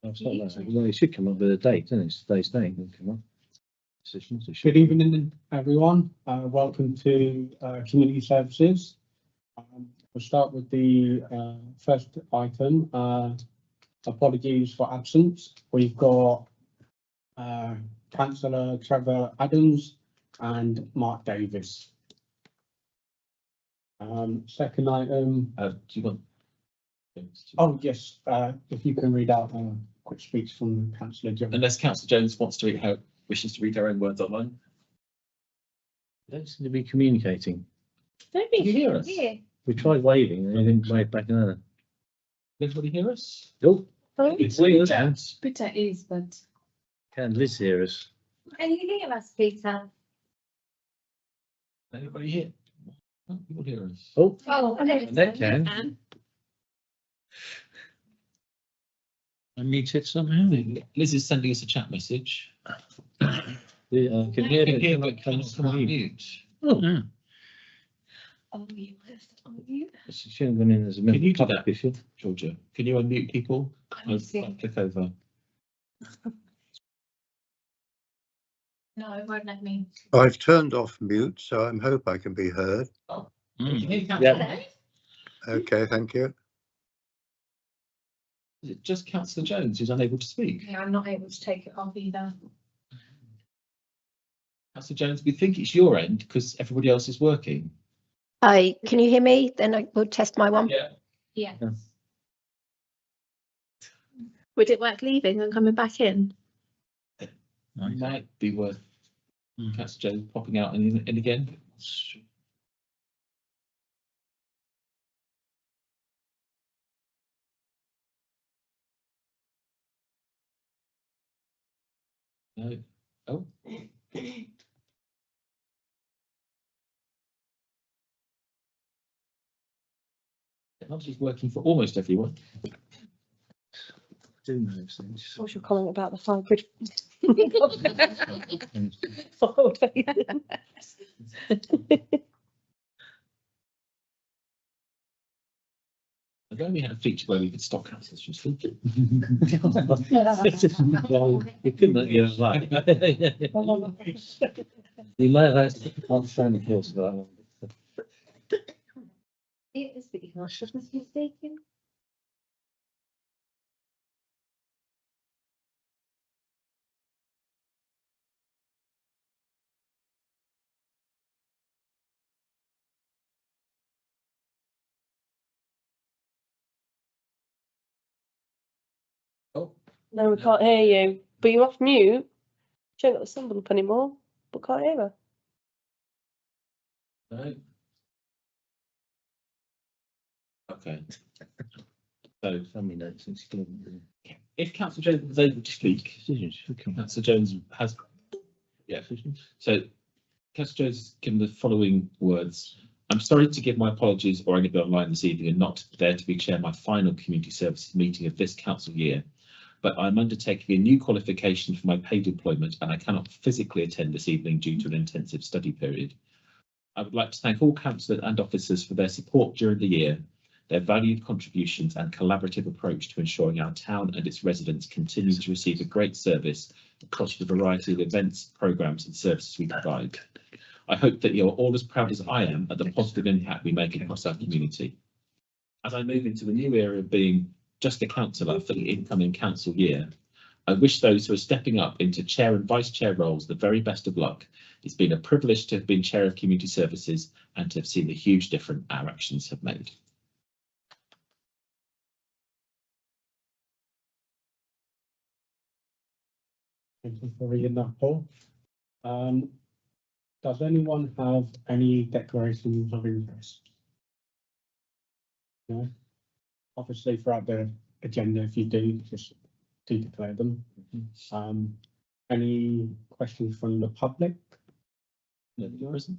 It's not that. Well, it should come up with a date, doesn't it? It's today's date. It'll come up. Decisions. It should. Good evening, everyone. Welcome to Community Services. We'll start with the first item. Apologies for absence. We've got Councillor Trevor Adams and Mark Davis. Second item. Do you want? Oh, yes. If you can read out a quick speech from Councillor Jones. Unless Councillor Jones wants to read wishes to read her own words online. They don't seem to be communicating. Can you hear us? We tried waving and they didn't wave back another. Can everybody hear us? Oh, It's weird. Peter is, but Can Liz hear us? can you hear us, Peter? Anybody here? Oh, people hear us. Oh, Oh, Annette can. I muted somehow. Liz is sending us a chat message. Can hear Can hear, it. but can't come on mute. Oh, yeah. Oh, you have to unmute. She shouldn't have gone in as a Can you member do of the that, Georgia? Can you unmute people? Can't see. Click over. No, it won't let me. I've turned off mute, so I hope I can be heard. Can Mm. you hear Councillor? Yeah. Okay, thank you. Is it just Councillor Jones who's unable to speak? Yeah, I'm not able to take it off either. Councillor Jones, we think it's your end because everybody else is working. Hi, can you hear me? Then I will test my one. Yeah. Yeah. Yeah. Would it work leaving and coming back in? Might be worth Mm. Councillor Jones popping out and in again. No. Oh. Technology's working for almost everyone. Do know those things. What's your comment about the hybrid? Forward. I've only had a feature where we could stop councillors from speaking. Well, you couldn't let you like. You might have asked, I'll stand the course for that one. It is, but you can't shut us from speaking. Oh, No, we can't hear you, but you're off mute. She ain't got the symbol up anymore, but can't hear her. no. Okay. So Family notes, it's good. if Councillor Jones is able to speak, Decisions should come. Councillor Jones has, yeah. So Councillor Jones has given the following words. I'm sorry to give my apologies or anybody online this evening and not there to be chair my final community services meeting of this council year. But I'm undertaking a new qualification for my paid employment and I cannot physically attend this evening due to an intensive study period. I would like to thank all councillors and officers for their support during the year, their valued contributions and collaborative approach to ensuring our town and its residents continue to receive a great service across the variety of events, programmes and services we provide. I hope that you're all as proud as I am at the positive impact we make across our community. As I move into the new era of being just a councillor for the incoming council year, I wish those who are stepping up into chair and vice chair roles the very best of luck. It's been a privilege to have been chair of community services and to have seen the huge difference our actions have made. Thank you for reading that, Paul. Does anyone have any declarations of interest? No? Obviously, throughout the agenda, if you do, just do declare them. Any questions from the public? There isn't.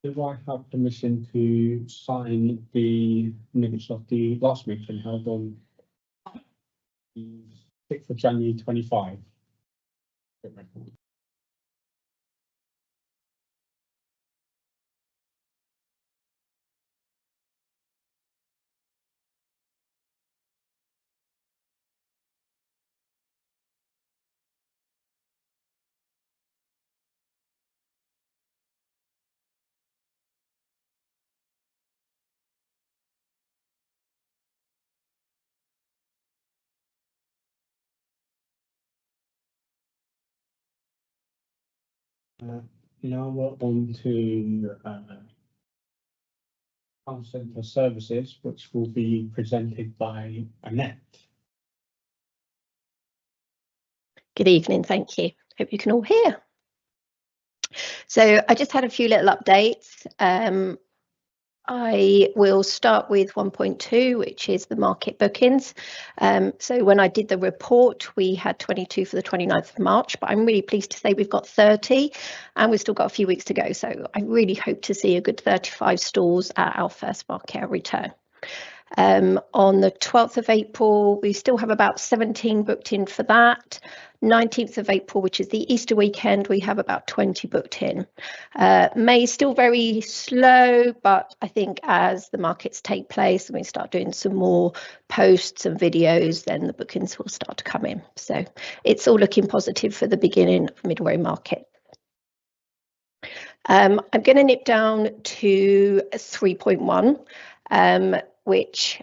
Do I have permission to sign the minutes of the last meeting held on the 6th of January 25? Now we're on to town centre services, which will be presented by Annette. Good evening, thank you. Hope you can all hear. So I just had a few little updates. I will start with 1.2, which is the market bookings. So when I did the report, we had 22 for the 29th of March, but I'm really pleased to say we've got 30 and we've still got a few weeks to go. So I really hope to see a good 35 stalls at our first market return. On the 12th of April, we still have about 17 booked in for that. 19th of April, which is the Easter weekend, we have about 20 booked in. May is still very slow, but I think as the markets take place and we start doing some more posts and videos, then the bookings will start to come in. So it's all looking positive for the beginning of Middlerow Market. I'm going to nip down to 3.1. Which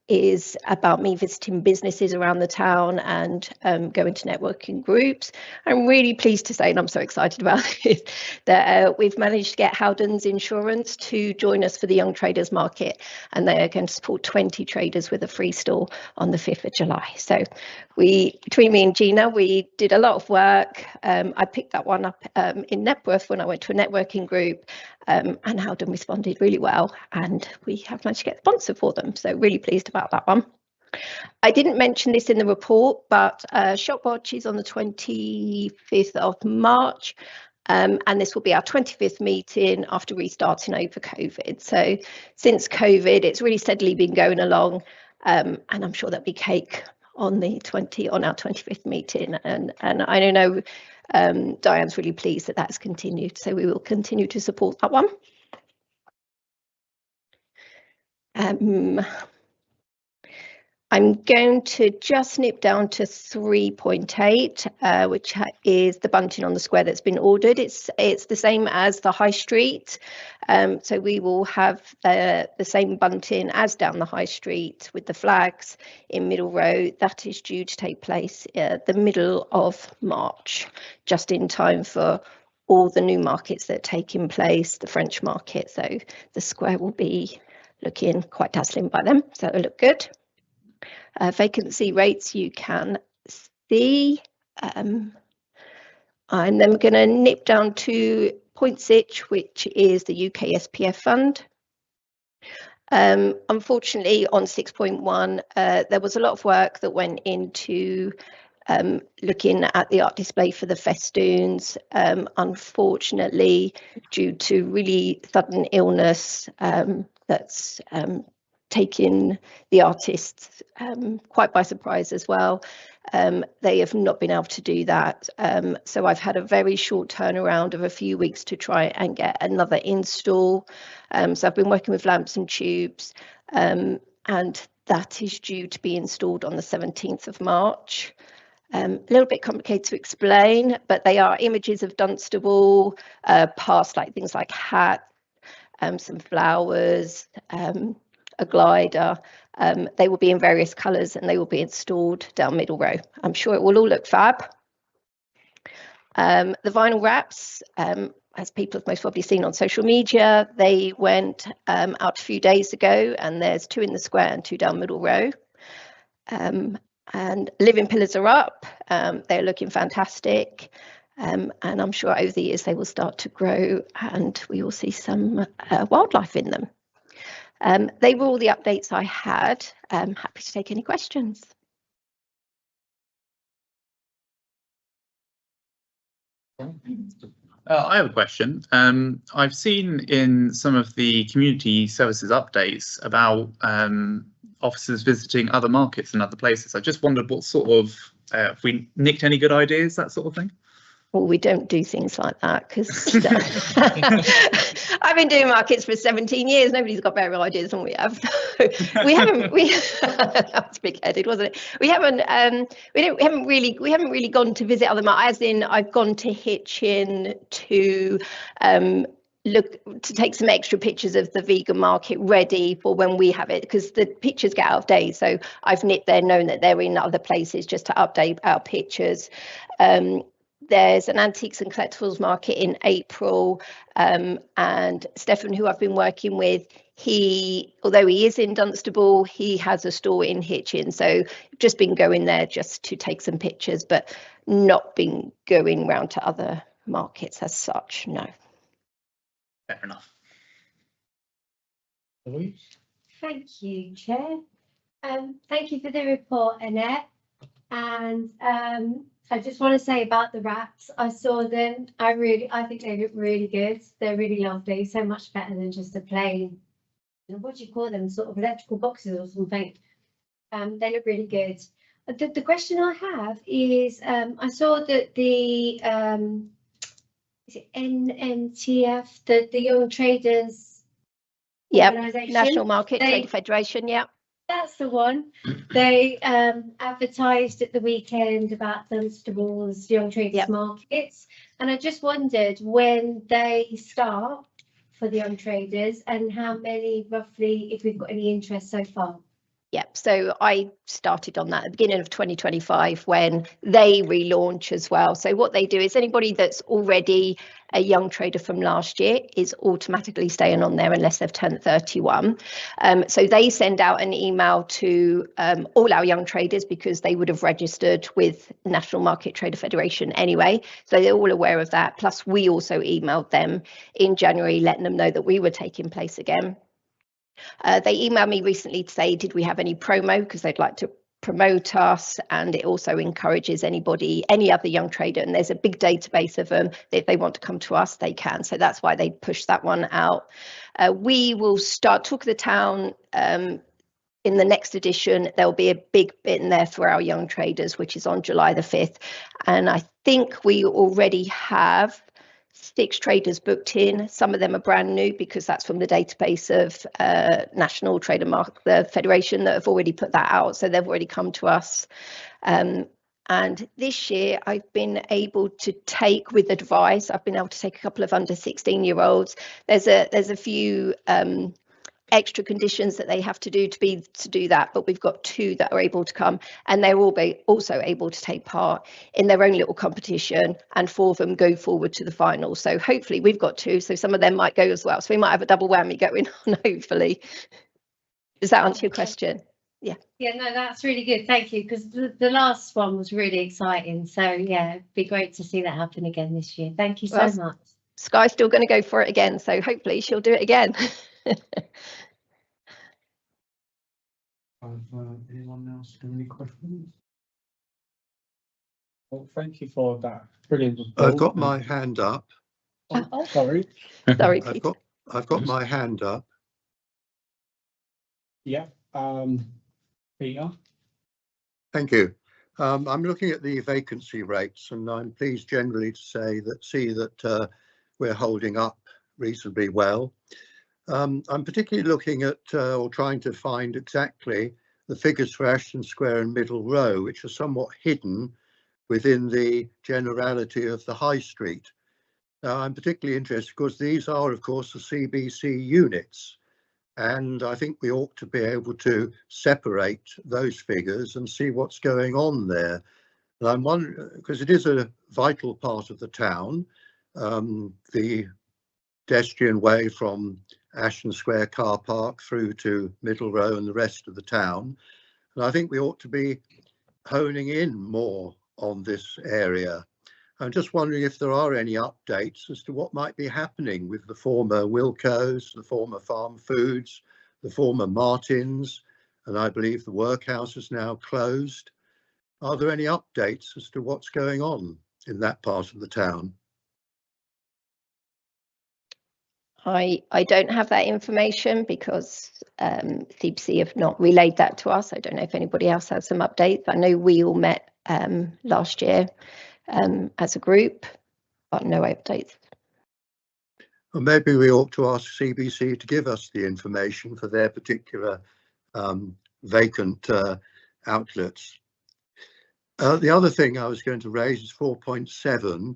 is about me visiting businesses around the town and going to networking groups. I'm really pleased to say, and I'm so excited about this, that we've managed to get Howdens Insurance to join us for the Young Traders Market, and they are going to support 20 traders with a free stall on the 5th of July. So between me and Gina, we did a lot of work. I picked that one up in Knebworth when I went to a networking group, and Howden responded really well, and we have managed to get a sponsor for them. So really pleased about that one. I didn't mention this in the report, but Shopwatch is on the 25th of March. And this will be our 25th meeting after restarting over COVID. So since COVID, it's really steadily been going along, and I'm sure there'll be cake on our 25th meeting. And I know Diane's really pleased that that's continued, so we will continue to support that one. I'm going to just nip down to 3.8, which is the bunting on the square that's been ordered. It's the same as the high street. So we will have the same bunting as down the high street with the flags in Middlerow. That is due to take place the middle of March, just in time for all the new markets that are taking place, the French market. So the square will be looking quite dazzling by then, so it'll look good. Vacancy rates you can see. I'm then going to nip down to Pointsitch, which is the UK SPF fund. Unfortunately, on 6.1, there was a lot of work that went into looking at the art display for the festoons. Unfortunately, due to really sudden illness that's taken the artists quite by surprise as well. They have not been able to do that. So I've had a very short turnaround of a few weeks to try and get another install. So I've been working with lamps and tubes, and that is due to be installed on the 17th of March. A little bit complicated to explain, but they are images of Dunstable, past things like hats, some flowers, a glider. They will be in various colours and they will be installed down Middlerow. I'm sure it will all look fab. The vinyl wraps, as people have most probably seen on social media, they went out a few days ago, and there's 2 in the square and 2 down Middlerow. And living pillars are up. They're looking fantastic. And I'm sure over the years they will start to grow and we will see some wildlife in them. They were all the updates I had. I'm happy to take any questions. I have a question. I've seen in some of the community services updates about officers visiting other markets and other places. I just wondered what sort of, if we nicked any good ideas, that sort of thing. Well, we don't do things like that because I've been doing markets for 17 years. Nobody's got better ideas than we have. We haven't. That was big-headed, wasn't it? We haven't really gone to visit other markets. As in, I've gone to Hitchin to take some extra pictures of the vegan market ready for when we have it, because the pictures get out of date. So I've nipped there, known that they're in other places, just to update our pictures. there's an antiques and collectibles market in April, and Stefan, who I've been working with, although he is in Dunstable, he has a store in Hitchin, so just been going there just to take some pictures, but not been going round to other markets as such, no. Fair enough. Louise? Thank you, Chair. Thank you for the report, Annette. And I just want to say about the wraps, I saw them. I think they look really good. They're really lovely, so much better than just a plain, what do you call them, sort of electrical boxes or something. They look really good. The question I have is, I saw that the is it NMTF, the Young Traders organisation? National Market Trader Federation, yeah. That's the one. They advertised at the weekend about Dunstable's Young Traders Markets, and I just wondered when they start for the Young Traders and how many roughly, if we've got any interest so far. Yep, so I started on that at the beginning of 2025 when they relaunch as well. So what they do is anybody that's already a young trader from last year is automatically staying on there unless they've turned 31. So they send out an email to all our young traders because they would have registered with National Market Trader Federation anyway. So they're all aware of that. Plus we also emailed them in January letting them know that we were taking place again. They emailed me recently to say, did we have any promo? Because they'd like to promote us, and it also encourages anybody, any other young trader, and there's a big database of them. If they want to come to us, they can. So that's why they push that one out. We will start Talk of the Town in the next edition. There'll be a big bit in there for our young traders, which is on July the 5th. And I think we already have 6 traders booked in. Some of them are brand new because that's from the database of National Trader the Federation that have already put that out. So they've already come to us. And this year I've been able to take, with advice, I've been able to take a couple of under 16-year-olds. There's a few extra conditions that they have to do to do that, but we've got 2 that are able to come, and they're all also able to take part in their own little competition, and 4 of them go forward to the final. So hopefully we've got 2, so some of them might go as well, so we might have a double whammy going on, hopefully. Does that answer your question? Yeah, no, that's really good, thank you, because the last one was really exciting. So yeah, it'd be great to see that happen again this year. Thank you so much. Sky's still going to go for it again, so hopefully she'll do it again. Anyone else have any questions? Well, thank you for that brilliant report. I've got my hand up. Oh, sorry. Sorry, Peter. I've got my hand up. Yeah, Peter. Thank you. I'm looking at the vacancy rates, and I'm pleased generally to see that we're holding up reasonably well. I'm particularly looking at or trying to find exactly the figures for Ashton Square and Middle Row, which are somewhat hidden within the generality of the High Street. Now, I'm particularly interested because these are, of course, the CBC units, and I think we ought to be able to separate those figures and see what's going on there. And I'm wondering, because it is a vital part of the town, the pedestrian way from Ashton Square car park through to Middle Row and the rest of the town. And I think we ought to be honing in more on this area. I'm just wondering if there are any updates as to what might be happening with the former Wilco's, the former Farm Foods, the former Martins, and I believe the workhouse is now closed. Are there any updates as to what's going on in that part of the town? I don't have that information because CBC have not relayed that to us. I don't know if anybody else has some updates. I know we all met last year as a group, but no updates. Well, maybe we ought to ask CBC to give us the information for their particular vacant outlets. The other thing I was going to raise is 4.7.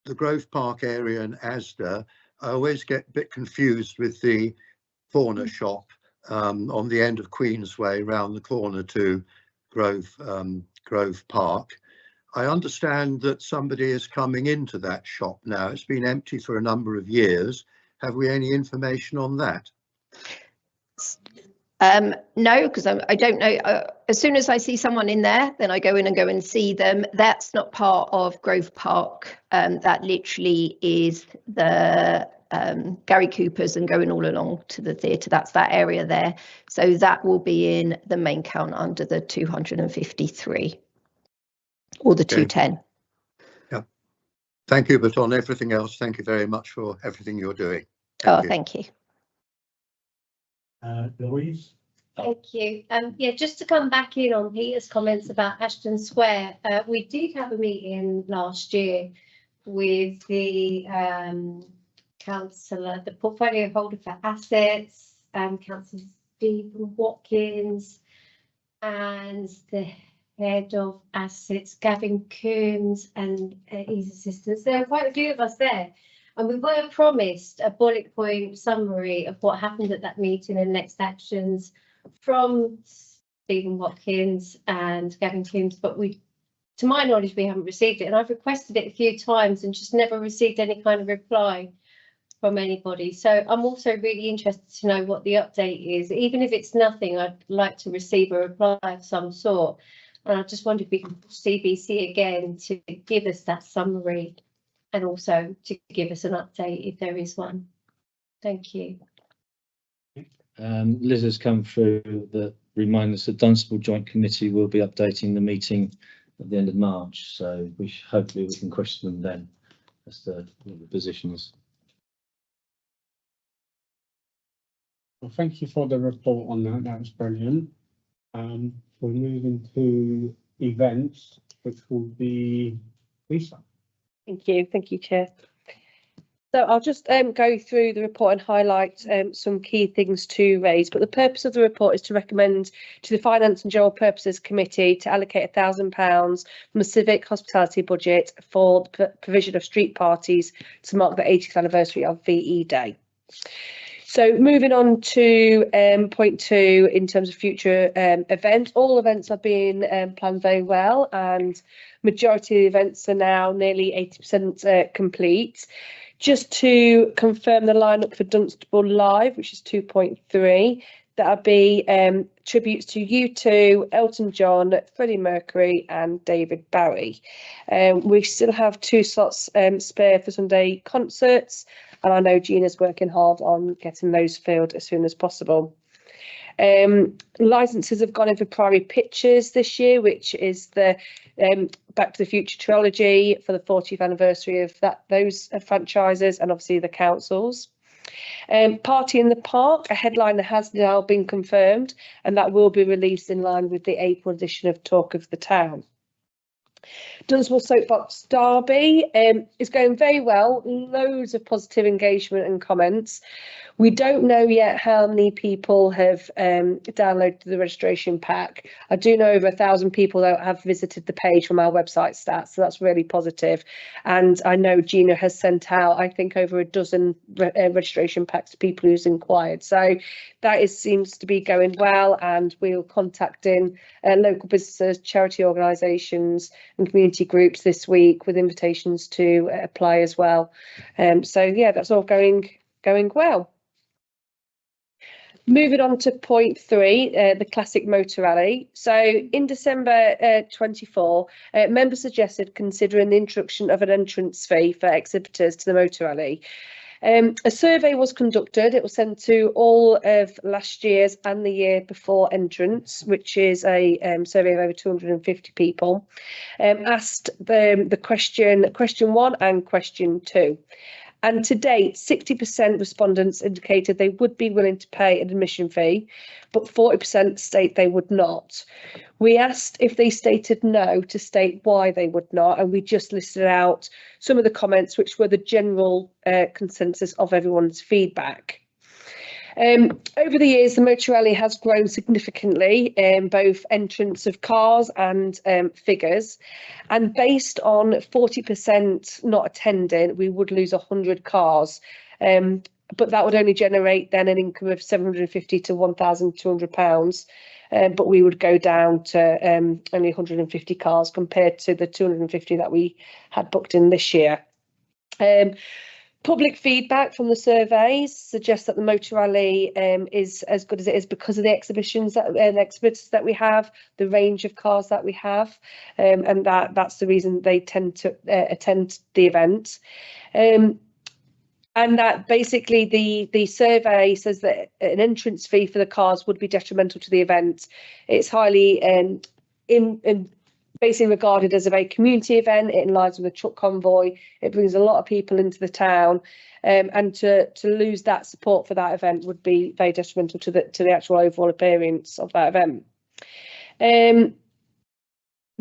The Grove Park area in Asda, I always get a bit confused with the corner shop on the end of Queensway round the corner to Grove Park. I understand that somebody is coming into that shop now. It's been empty for a number of years. Have we any information on that? No, because I don't know. As soon as I see someone in there, then I go in and go and see them. That's not part of Grove Park. That literally is the Gary Cooper's and going all along to the theatre. That's that area there. So that will be in the main count under the 253 or the 210. Yeah. Thank you, but on everything else, thank you very much for everything you're doing. Thank you. Louise? Thank you. Yeah, just to come back in on Peter's comments about Ashton Square, we did have a meeting last year with the councillor, the portfolio holder for assets, Councillor Stephen Watkins, and the head of assets, Gavin Coombs, and his assistants. There are quite a few of us there. And we were promised a bullet point summary of what happened at that meeting and next actions from Stephen Watkins and Gavin Coombs, but to my knowledge, we haven't received it. And I've requested it a few times and just never received any kind of reply from anybody. So I'm also really interested to know what the update is. Even if it's nothing, I'd like to receive a reply of some sort. And I just wonder if we can CBC again to give us that summary and also to give us an update if there is one. Thank you. Liz has come through that remind us that Dunstable Joint Committee will be updating the meeting at the end of March, so hopefully we can question them then as to what the position is. Well, thank you for the report on that. That was brilliant. We're moving to events, which will be Lisa. Thank you, Chair. So I'll just go through the report and highlight some key things to raise. But the purpose of the report is to recommend to the Finance and General Purposes Committee to allocate £1,000 from the Civic Hospitality budget for the provision of street parties to mark the 80th anniversary of VE Day. So moving on to point 2 in terms of future events, all events are being planned very well, and majority of the events are now nearly 80% complete. Just to confirm the lineup for Dunstable Live, which is 2.3, that'll be tributes to U2, Elton John, Freddie Mercury and David Bowie. We still have 2 slots spare for Sunday concerts, and I know Gina's working hard on getting those filled as soon as possible. Licenses have gone in for Priory Pictures this year, which is the Back to the Future trilogy for the 40th anniversary of those franchises, and obviously the councils. Party in the Park, a headliner has now been confirmed, and that will be released in line with the April edition of Talk of the Town. Dunstable Soapbox Derby is going very well, loads of positive engagement and comments. We don't know yet how many people have downloaded the registration pack. I do know over 1,000 people though have visited the page from our website stats, so that's really positive. And I know Gina has sent out, I think, over a dozen registration packs to people who's inquired. So that seems to be going well, and we're contacting local businesses, charity organisations and community groups this week with invitations to apply as well. So yeah, that's all going well. Moving on to point 3, the Classic Motor Rally. So in December 24, members suggested considering the introduction of an entrance fee for exhibitors to the Motor Rally. A survey was conducted. It was sent to all of last year's and the year before entrance, which is a survey of over 250 people. Asked the question 1 and question 2. And to date, 60% respondents indicated they would be willing to pay an admission fee, but 40% state they would not. We asked if they stated no to state why they would not, and we just listed out some of the comments which were the general consensus of everyone's feedback. Over the years, the Motor Rally has grown significantly in both entrance of cars and figures, and based on 40% not attending, we would lose 100 cars, but that would only generate then an income of £750 to £1,200. but we would go down to only 150 cars compared to the 250 that we had booked in this year. Public feedback from the surveys suggests that the motor rally is as good as it is because of the exhibitions that exhibitors that we have, the range of cars that we have, and that's the reason they tend to attend the event. And that basically the survey says that an entrance fee for the cars would be detrimental to the event. It's highly basically regarded as a very community event. It aligns with the truck convoy. It brings a lot of people into the town, and to lose that support for that event would be very detrimental to the actual overall appearance of that event.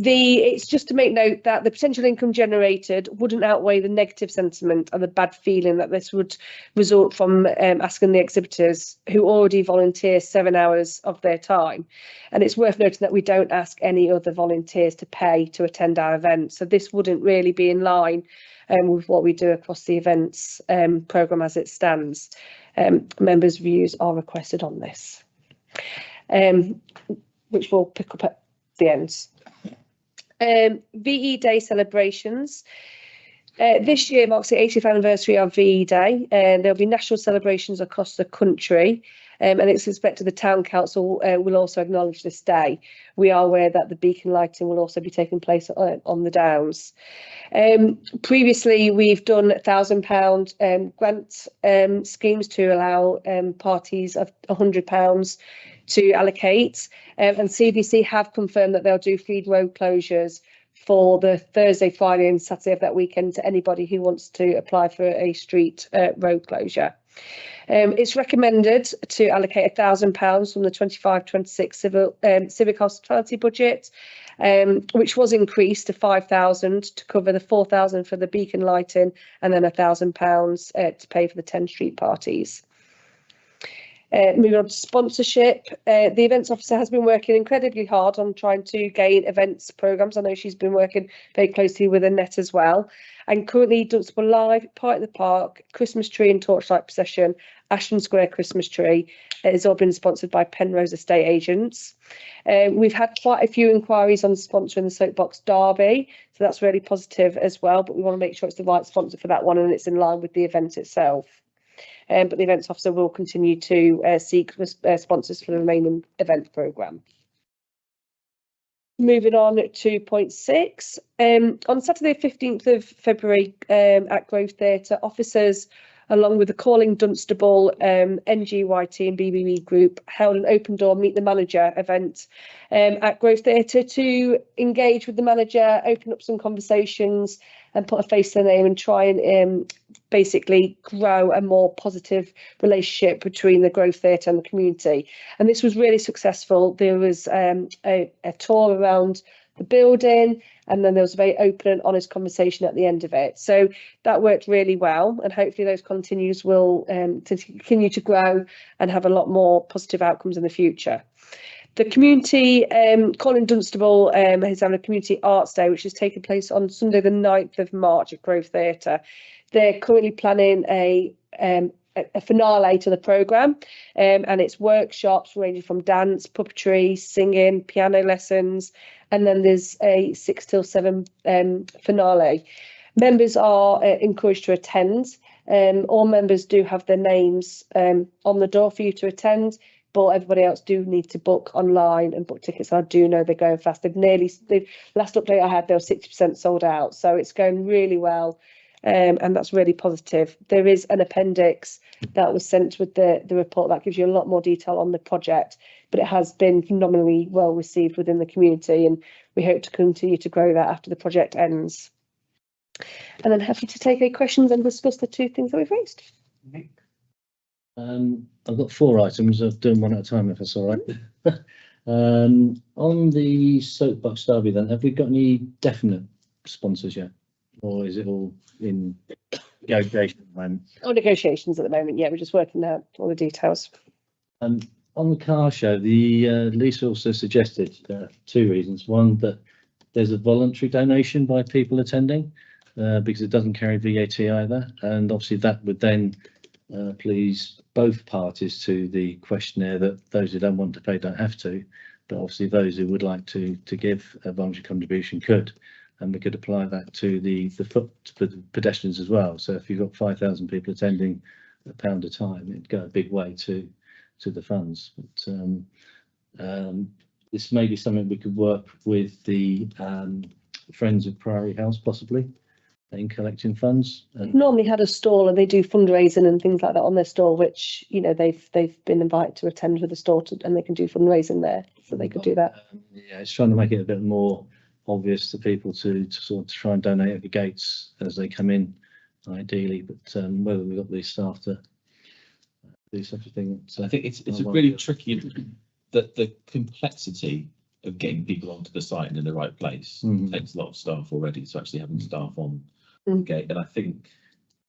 It's just to make note that the potential income generated wouldn't outweigh the negative sentiment and the bad feeling that this would result from asking the exhibitors, who already volunteer 7 hours of their time. And it's worth noting that we don't ask any other volunteers to pay to attend our event. So this wouldn't really be in line with what we do across the events programme as it stands. Members' views are requested on this, which we'll pick up at the end. VE Day celebrations. This year marks the 80th anniversary of VE Day, and there'll be national celebrations across the country, and it's expected the Town Council will also acknowledge this day. We are aware that the beacon lighting will also be taking place on the Downs. Previously, we've done £1,000 grant schemes to allow parties of £100 to allocate, and CVC have confirmed that they'll do free road closures for the Thursday, Friday and Saturday of that weekend to anybody who wants to apply for a street road closure. It's recommended to allocate £1,000 from the 25-26 civic hospitality budget, which was increased to £5,000 to cover the £4,000 for the beacon lighting, and then £1,000 to pay for the 10 street parties. Moving on to sponsorship, the events officer has been working incredibly hard on trying to gain events programmes. I know she's been working very closely with Annette as well. And currently Dunstable Live, Part of the Park, Christmas Tree and Torchlight Procession, Ashton Square Christmas Tree has all been sponsored by Penrose Estate Agents. We've had quite a few inquiries on sponsoring the Soapbox Derby, so that's really positive as well, but we want to make sure it's the right sponsor for that one and it's in line with the event itself. But the events officer will continue to seek sponsors for the remaining event programme. Moving on to point 6. On Saturday 15th of February at Grove Theatre, officers along with the Calling Dunstable, NGYT and BBB Group held an open door Meet the Manager event at Grove Theatre to engage with the manager, open up some conversations and put a face to the name and try and basically grow a more positive relationship between the Grove Theatre and the community. And this was really successful. There was a tour around the building, and then there was a very open and honest conversation at the end of it. So that worked really well, and hopefully those continues will continue to grow and have a lot more positive outcomes in the future. The community, Calling Dunstable is having a community arts day, which is taking place on Sunday the 9th of March at Grove Theatre. They're currently planning a finale to the programme, and it's workshops ranging from dance, puppetry, singing, piano lessons, and then there's a 6 till 7 finale. Members are encouraged to attend. All members do have their names on the door for you to attend, but everybody else do need to book online and book tickets. I do know they're going fast. The last update I had, they were 60% sold out, so it's going really well. And that's really positive. There is an appendix that was sent with the report that gives you a lot more detail on the project, but it has been phenomenally well received within the community, and we hope to continue to grow that after the project ends. And then happy to take any questions and discuss the 2 things that we've raised. I've got 4 items. I'll do them one at a time if that's all right. On the Soapbox Derby then, have we got any definite sponsors yet? Or is it all in negotiation at the moment? Oh, negotiations at the moment, yeah, we're just working out all the details. On the car show, the Lisa also suggested 2 reasons. One, that there's a voluntary donation by people attending because it doesn't carry VAT either, and obviously that would then please both parties to the questionnaire that those who don't want to pay don't have to. but obviously those who would like to give a voluntary contribution could, and we could apply that to the pedestrians as well. So if you've got 5,000 people attending £1 a time, it'd go a big way to the funds. But this may be something we could work with the Friends of Priory House possibly in collecting funds. They've normally had a stall and they do fundraising and things like that on their stall, which, you know, they've been invited to attend with the stall and they can do fundraising there, so they could do that. Yeah, it's trying to make it a bit more obvious to people to sort of try and donate at the gates as they come in, ideally. But whether we've got the staff to do such a thing, So I think it's really tricky, that the complexity of getting people onto the site and in the right place takes a lot of staff already. So actually having staff on the gate, and I think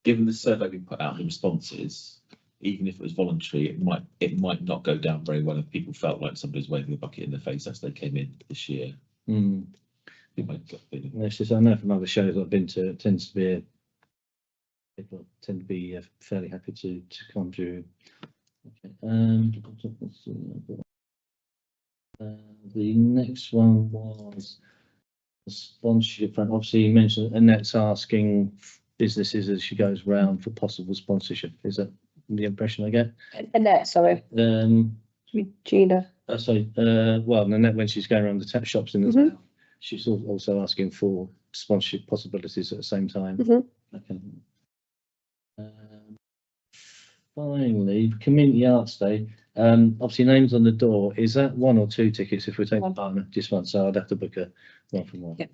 given the survey we put out, the responses, even if it was voluntary, it might not go down very well if people felt like somebody's waving a bucket in their face as they came in this year. It might get a bit- It's just, I know from other shows I've been to, it tends to be people tend to be fairly happy to come to. Okay. The next one was the sponsorship front. Obviously, you mentioned Annette's asking businesses as she goes round for possible sponsorship. Is that the impression I get? Annette, sorry, Gina. Sorry, well, Annette, when she's going around the tap shops in the town, she's also asking for sponsorship possibilities at the same time. Okay. Finally, Community Arts Day. Obviously, names on the door. Is that 1 or 2 tickets if we take the partner? Just one, so I'd have to book a one from one. Yep.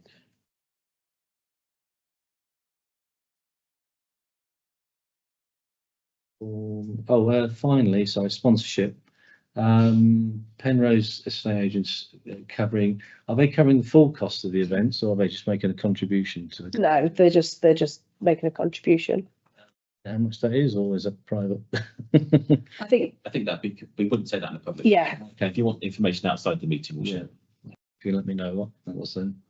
Finally, sorry, sponsorship. Penrose estate agents are they covering the full cost of the events, or are they just making a contribution to it? No, they're just making a contribution. How much that is, or is it private? I think, we wouldn't say that in the public. yeah. Okay, if you want information outside the meeting, we'll share. If you let me know what that was then.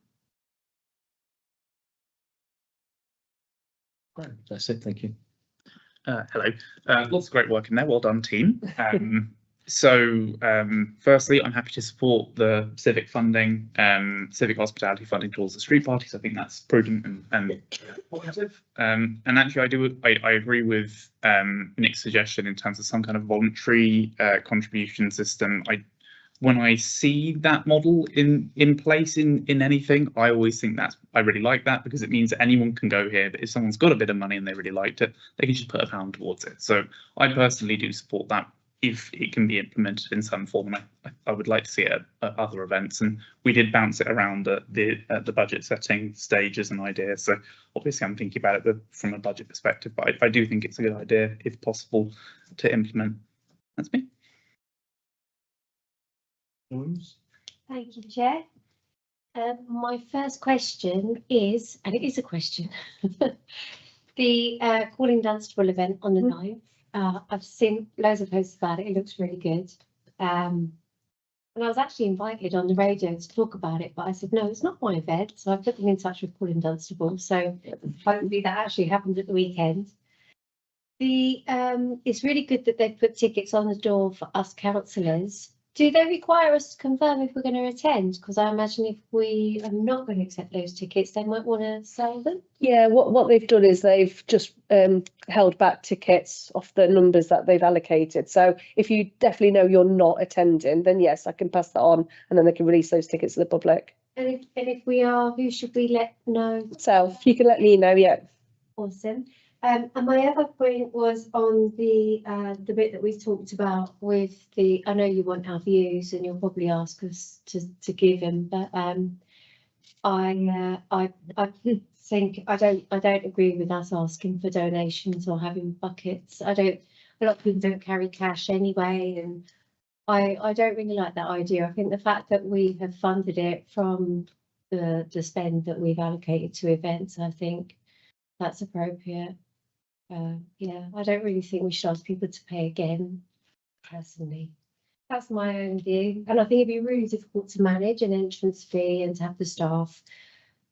Right, that's it, thank you. Hello, lots of great work in there. Well done, team. Firstly, I'm happy to support the civic funding, civic hospitality funding towards the street parties. I think that's prudent and positive. And actually, I agree with Nick's suggestion in terms of some kind of voluntary contribution system. When I see that model in place in anything, I always think I really like that, because it means that anyone can go here. But if someone's got a bit of money and they really liked it, they can just put £1 towards it. So I personally do support that if it can be implemented in some form, and I would like to see it at other events. And we did bounce it around at the budget setting stage as an idea. So obviously I'm thinking about it from a budget perspective, but I do think it's a good idea, if possible, to implement. That's me. Thank you, Chair. My first question is, and it is a question, the Calling Dunstable event on the 9th. I've seen loads of posts about it. It looks really good. And I was actually invited on the radio to talk about it, but I said, no, it's not my event. So I put them in touch with Calling Dunstable. So hopefully that actually happened at the weekend. It's really good that they've put tickets on the door for us councillors. Do they require us to confirm if we're going to attend? Because I imagine if we are not going to accept those tickets, they might want to sell them. Yeah, what they've done is they've just held back tickets off the numbers that they've allocated. So if you definitely know you're not attending, then yes, I can pass that on, and then they can release those tickets to the public. And if we are, who should we let know? Self, you can let me know. Yeah. Awesome. And my other point was on the bit that we talked about with I know you want our views and you'll probably ask us to give them, but I think I don't agree with us asking for donations or having buckets. A lot of people don't carry cash anyway, and I don't really like that idea. I think the fact that we have funded it from the spend that we've allocated to events, I think that's appropriate. Yeah, I don't really think we should ask people to pay again, personally. That's my own view. And I think it'd be really difficult to manage an entrance fee and to have the staff.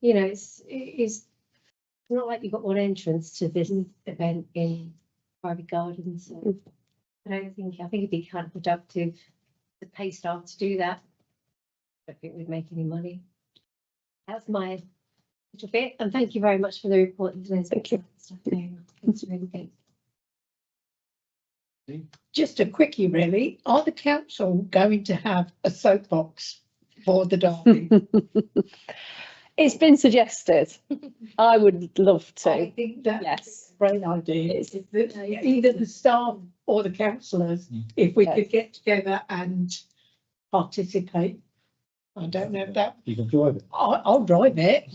You know, it's not like you've got one entrance to this event in Private Gardens. So I think it'd be kind of productive to pay staff to do that. don't think we'd make any money. That's my little bit, and thank you very much for the report. Thank you. It's really good. Just a quickie, really. Are the council going to have a soapbox for the derby? It's been suggested. I would love I to. think that's Yes. a great idea. Is that either the staff or the councillors, if we could get together and participate. I don't know if that, You can drive it. I'll drive it.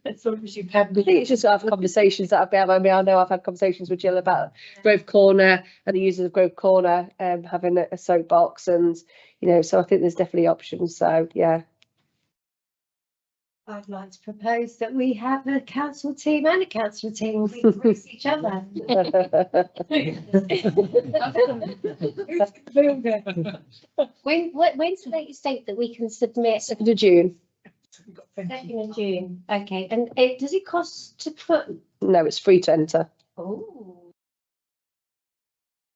As long as you've had I think me. it's just to have conversations that I've been having. I mean, I know I've had conversations with Jill about Grove Corner and the users of Grove Corner having a soapbox, and so I think there's definitely options. So yeah. I'd like to propose that we have a council team and a council team. We can race each other. When's the latest date that we can submit? 2nd of June. 2nd of June. Okay, and does it cost to put? No, it's free to enter. Oh.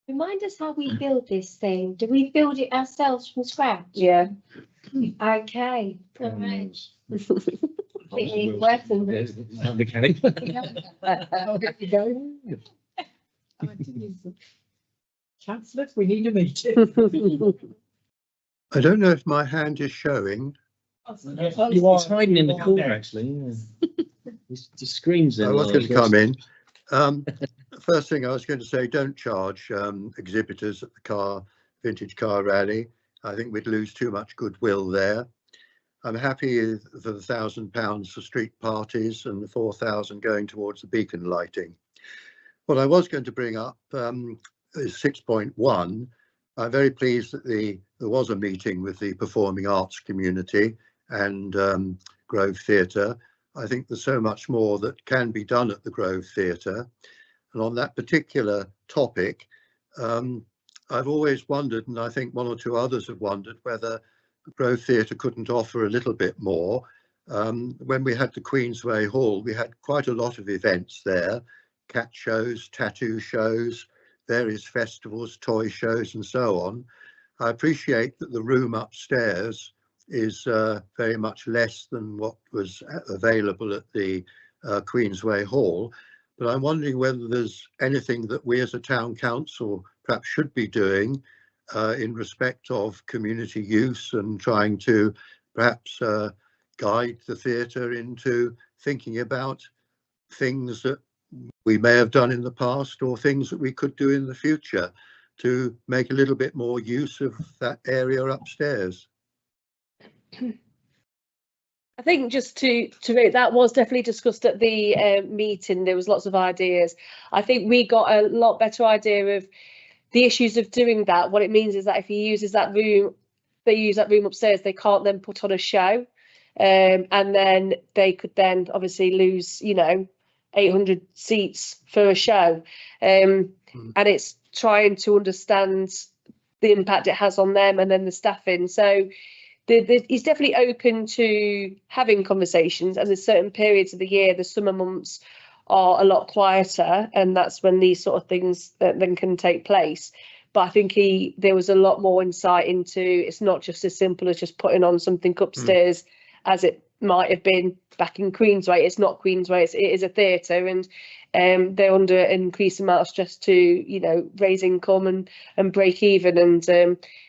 Remind us how we build this thing. Do we build it ourselves from scratch? Yeah. Okay. All right. Mechanic. I'll get you going. Councillors, we need a meeting. I don't know if my hand is showing. It's hiding in the corner, actually. Yeah. The screen's in. I was going to come in. First thing I was going to say, don't charge exhibitors at the vintage car rally. I think we'd lose too much goodwill there. I'm happy for the £1,000 for street parties and the 4,000 going towards the beacon lighting. What I was going to bring up is 6.1. I'm very pleased that there was a meeting with the performing arts community and Grove Theatre. I think there's so much more that can be done at the Grove Theatre. And on that particular topic, I've always wondered, and I think one or two others have wondered, whether the Grove Theatre couldn't offer a little bit more. When we had the Queensway Hall, we had quite a lot of events there, cat shows, tattoo shows, various festivals, toy shows and so on. I appreciate that the room upstairs is very much less than what was available at the Queensway Hall, but I'm wondering whether there's anything that we as a town council perhaps should be doing in respect of community use and trying to perhaps guide the theatre into thinking about things that we may have done in the past or things that we could do in the future to make a little bit more use of that area upstairs. I think just to that was definitely discussed at the meeting. There was lots of ideas. I think we got a lot better idea of the issues of doing that. What it means is that if he uses that room, they use that room upstairs, they can't then put on a show, and then they could then obviously lose 800 seats for a show, and it's trying to understand the impact it has on them and then the staffing. So he's definitely open to having conversations, and there's certain periods of the year, the summer months are a lot quieter, and that's when these sort of things then can take place. But I think there was a lot more insight into it's not just as simple as just putting on something upstairs as it might have been back in Queensway. It's not Queensway, it is a theatre, and they're under an increased amount of stress to raise income and break even. And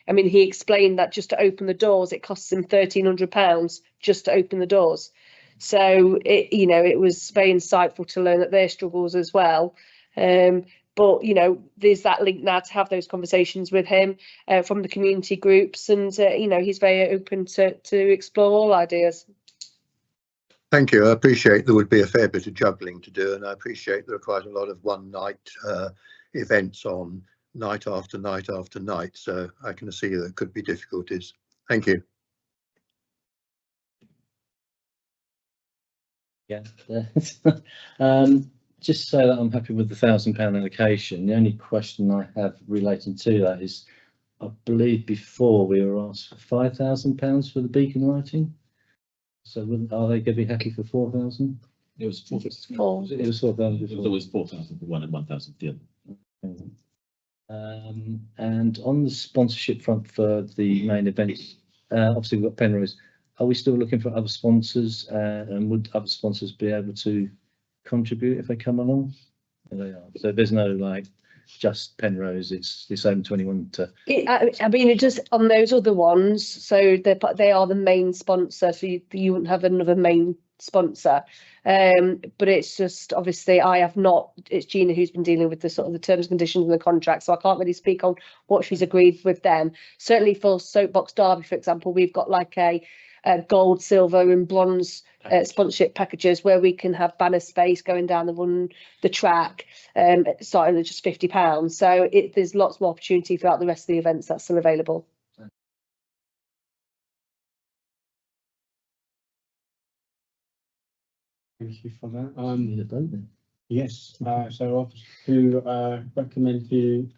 I mean, he explained that just to open the doors it costs him £1,300 just to open the doors. So it was very insightful to learn that their struggles as well. But there's that link now to have those conversations with him from the community groups, and he's very open to explore all ideas. Thank you. I appreciate there would be a fair bit of juggling to do, and I appreciate there are quite a lot of one night events on night after night after night, so I can see there could be difficulties. Thank you. Yeah. Just so that I'm happy with the £1,000 allocation. The only question I have relating to that is, I believe before we were asked for £5,000 for the beacon lighting. So are they going to be happy for 4,000? It was 4,000. Four. It was 4,000 It was before. always 4,000 for one and 1,000 for the other. And on the sponsorship front for the main events, obviously we've got Penrose. Are we still looking for other sponsors? And would other sponsors be able to contribute if they come along? There they are. So there's no like just Penrose. It's open to anyone to. I mean, it just on those other ones. So they are the main sponsor. So you wouldn't have another main sponsor. But it's just obviously I have not. It's Gina who's been dealing with the sort of the terms and conditions and the contract. So I can't really speak on what she's agreed with them. Certainly for Soapbox Derby, for example, we've got like a gold, silver, and bronze sponsorship packages where we can have banner space going down the track, starting at just £50. So there's lots more opportunity throughout the rest of the events that's still available. Thank you for that. Need a vote then. Yes, so obviously to recommend to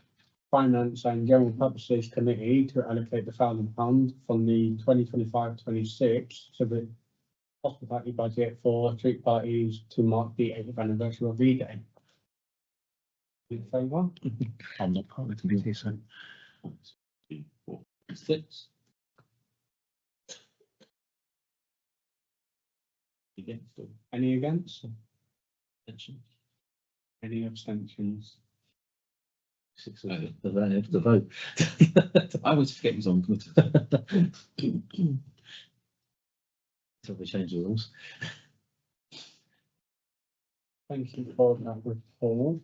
Finance and General Purposes Committee to allocate the £1,000 from the 2025-26 to the hospitality budget for street parties to mark the 8th anniversary of V-Day. In favour? I'm not part of the committee, so 1, 2, 3, 4, 6. Against or Any against? abstentions? Any abstentions? 6 of the vote. I always forget who's on committee. So we change the rules. Thank you for that report.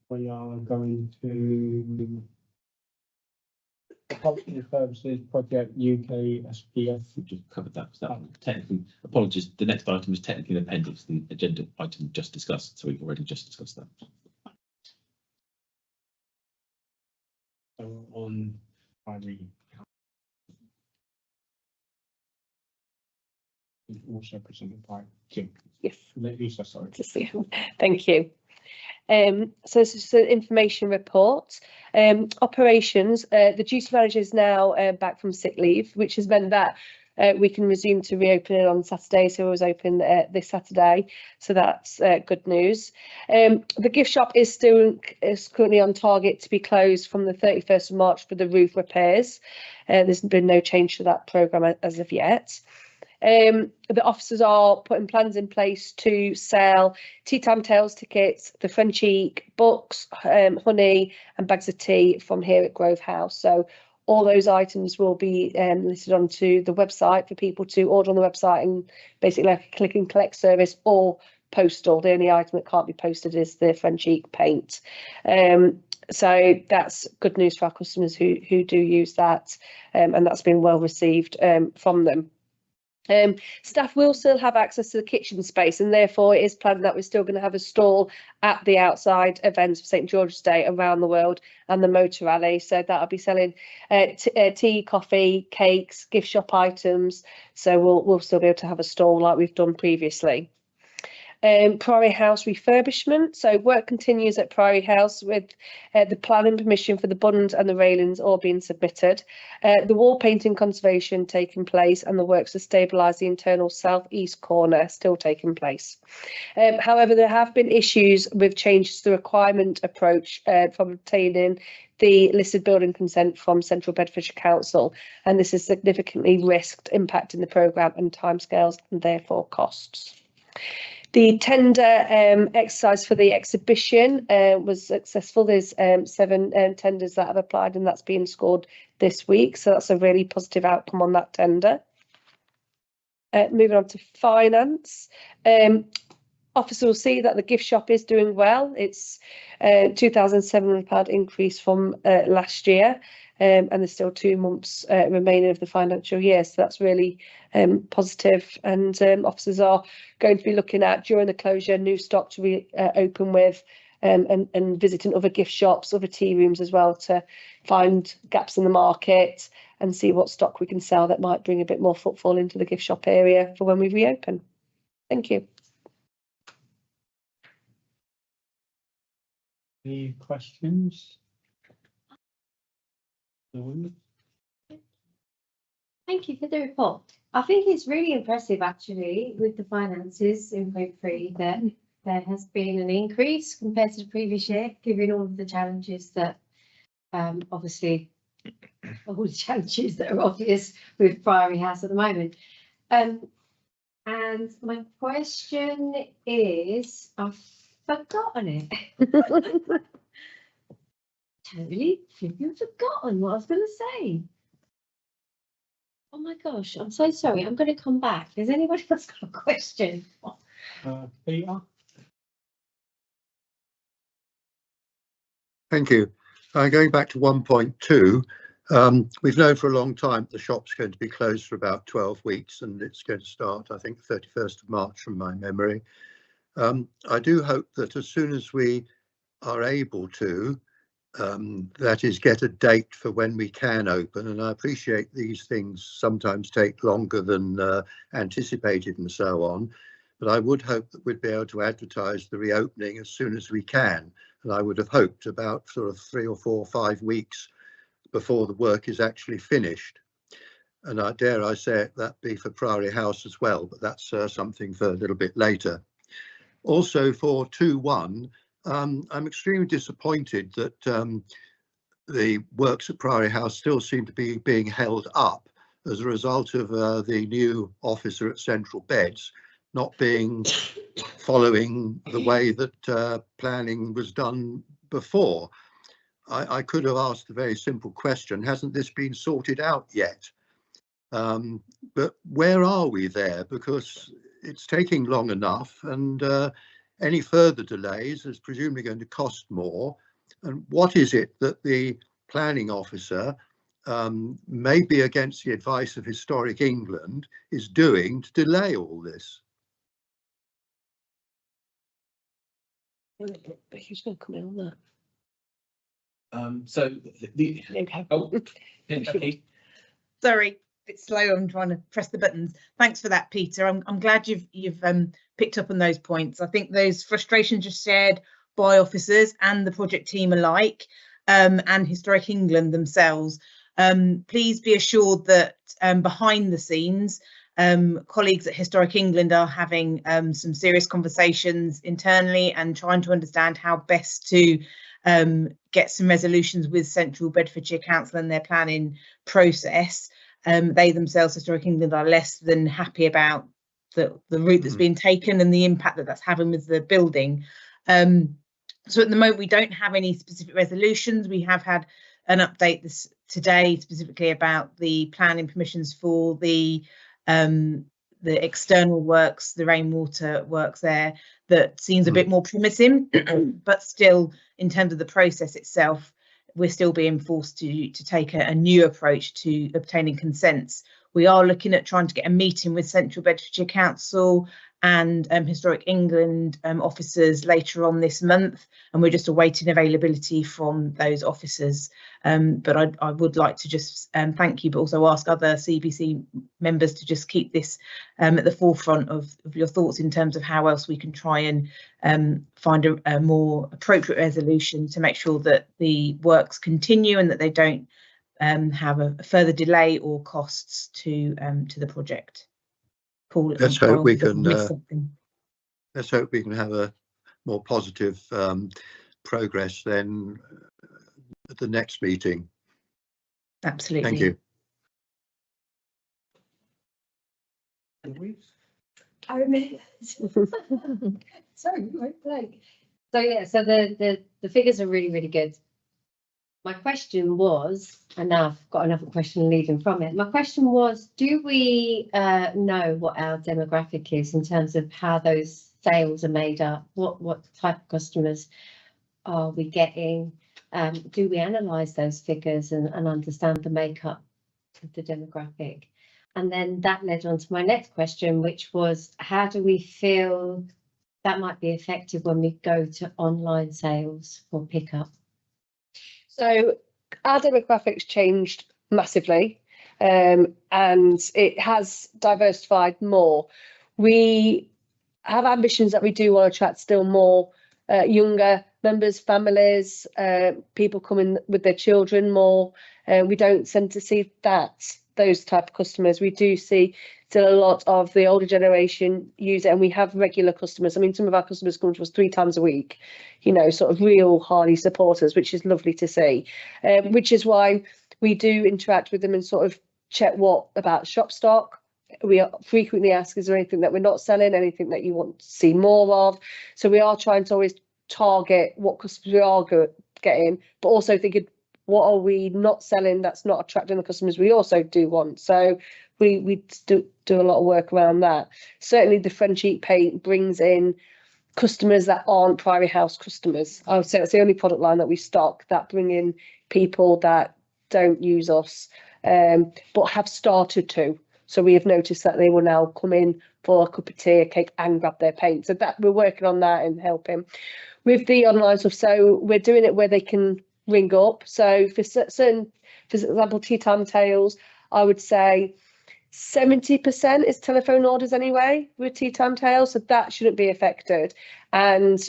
We are going to Cultural Services Project UK SPF. We just covered that. So that technically, apologies. The next item is technically an appendix to the agenda item just discussed. So we've already just discussed that. So on Friday. Also presented by Jim. Yes. Lisa, sorry. Thank you. So this is the information report. Operations, the duty manager is now back from sick leave, which has meant that we can resume to reopen it on Saturday. So it was open this Saturday. So that's good news. The gift shop is currently on target to be closed from the 31st of March for the roof repairs. There's been no change to that programme as of yet. The officers are putting plans in place to sell Tea Time Tales tickets, the Frenchique books, honey and bags of tea from here at Grove House. So all those items will be listed onto the website for people to order on the website and basically like a click and collect service or postal. The only item that can't be posted is the Frenchique paint. So that's good news for our customers who do use that, and that's been well received from them. Staff will still have access to the kitchen space, and therefore it is planned that we're still going to have a stall at the outside events for St George's Day around the world and the motor rally. So that'll be selling tea, coffee, cakes, gift shop items. So we'll still be able to have a stall like we've done previously. Priory House refurbishment. So work continues at Priory House with the planning permission for the bunds and the railings all being submitted. The wall painting conservation taking place and the works to stabilise the internal south-east corner still taking place. However, there have been issues with changes to the requirement approach from obtaining the listed building consent from Central Bedfordshire Council, and this has significantly risked impacting the programme and timescales and therefore costs. The tender exercise for the exhibition was successful. There's 7 tenders that have applied and that's being scored this week. So that's a really positive outcome on that tender. Moving on to finance. Officer will see that the gift shop is doing well. It's £2,700 increase from last year. And there's still 2 months remaining of the financial year, so that's really positive. And officers are going to be looking at during the closure new stock to open with, and visiting other gift shops, other tea rooms as well to find gaps in the market and see what stock we can sell that might bring a bit more footfall into the gift shop area for when we reopen. Thank you. Any questions? Thank you for the report. I think it's really impressive actually with the finances in point 3 that there has been an increase compared to the previous year, given all of the challenges that obviously all the challenges that are obvious with Priory House at the moment. And my question is, I've forgotten it. Totally flipping forgotten what I was going to say. Oh my gosh, I'm so sorry. I'm going to come back. Has anybody else got a question? Peter? Thank you. Going back to 1.2, we've known for a long time that the shop's going to be closed for about 12 weeks and it's going to start, I think, 31st of March from my memory. I do hope that as soon as we are able to, that is, get a date for when we can open, and I appreciate these things sometimes take longer than anticipated and so on, but I would hope that we'd be able to advertise the reopening as soon as we can, and I would have hoped about sort of 3 or 4 or 5 weeks before the work is actually finished. And I dare I say it, that be for Priory House as well, but that's something for a little bit later. Also for 2.1, I'm extremely disappointed that the works at Priory House still seem to be being held up as a result of the new officer at Central Beds not being following the way that planning was done before. I could have asked a very simple question, hasn't this been sorted out yet? But where are we there? Because it's taking long enough, and any further delays is presumably going to cost more. And what is it that the planning officer, maybe against the advice of Historic England, is doing to delay all this? Who's going to come in on that? So the Okay. oh, okay. Sorry, a bit slow. I'm trying to press the buttons. Thanks for that, Peter. I'm glad you've picked up on those points. I think those frustrations are shared by officers and the project team alike, and Historic England themselves. Please be assured that behind the scenes, colleagues at Historic England are having some serious conversations internally and trying to understand how best to get some resolutions with Central Bedfordshire Council and their planning process. They themselves, Historic England, are less than happy about the route that's been taken and the impact that that's having with the building. So at the moment, we don't have any specific resolutions. We have had an update today specifically about the planning permissions for the external works, the rainwater works there, that seems a bit more promising, but still in terms of the process itself, we're still being forced to take a new approach to obtaining consents. We are looking at trying to get a meeting with Central Bedfordshire Council and Historic England officers later on this month, and we're just awaiting availability from those officers. But I would like to just thank you, but also ask other CBC members to just keep this at the forefront of your thoughts in terms of how else we can try and find a more appropriate resolution to make sure that the works continue and that they don't have a further delay or costs to the project. Paul, let's hope we can. Let's hope we can have a more positive progress then at the next meeting. Absolutely. Thank you. I remember. Sorry, my blank. So yeah, so the figures are really, really good. My question was, and now I've got another question leading from it. My question was, do we know what our demographic is in terms of how those sales are made up? What type of customers are we getting? Do we analyse those figures and understand the makeup of the demographic? And then that led on to my next question, which was, how do we feel that might be effective when we go to online sales for pickup? So our demographics changed massively, and it has diversified more. We have ambitions that we do want to attract still more younger members, families, people coming with their children more. We don't tend to see that those type of customers. We do see still a lot of the older generation use it, and we have regular customers. I mean, some of our customers come to us 3 times a week, you know, sort of real hardy supporters, which is lovely to see. Which is why we do interact with them and sort of check what about shop stock. We frequently ask, is there anything that we're not selling, anything that you want to see more of? So we are trying to always target what customers we are getting, but also thinking, what are we not selling that's not attracting the customers we also do want? So we do a lot of work around that. Certainly the French Eat Paint brings in customers that aren't Priory House customers. I would say it's the only product line that we stock that bring in people that don't use us, but have started to. So we have noticed that they will now come in for a cup of tea, a cake, and grab their paint. So that we're working on that and helping with the online stuff. So we're doing it where they can ring up. So for certain, for example, Tea Time Tales, I would say 70% is telephone orders anyway with Tea Time Tales, so that shouldn't be affected. And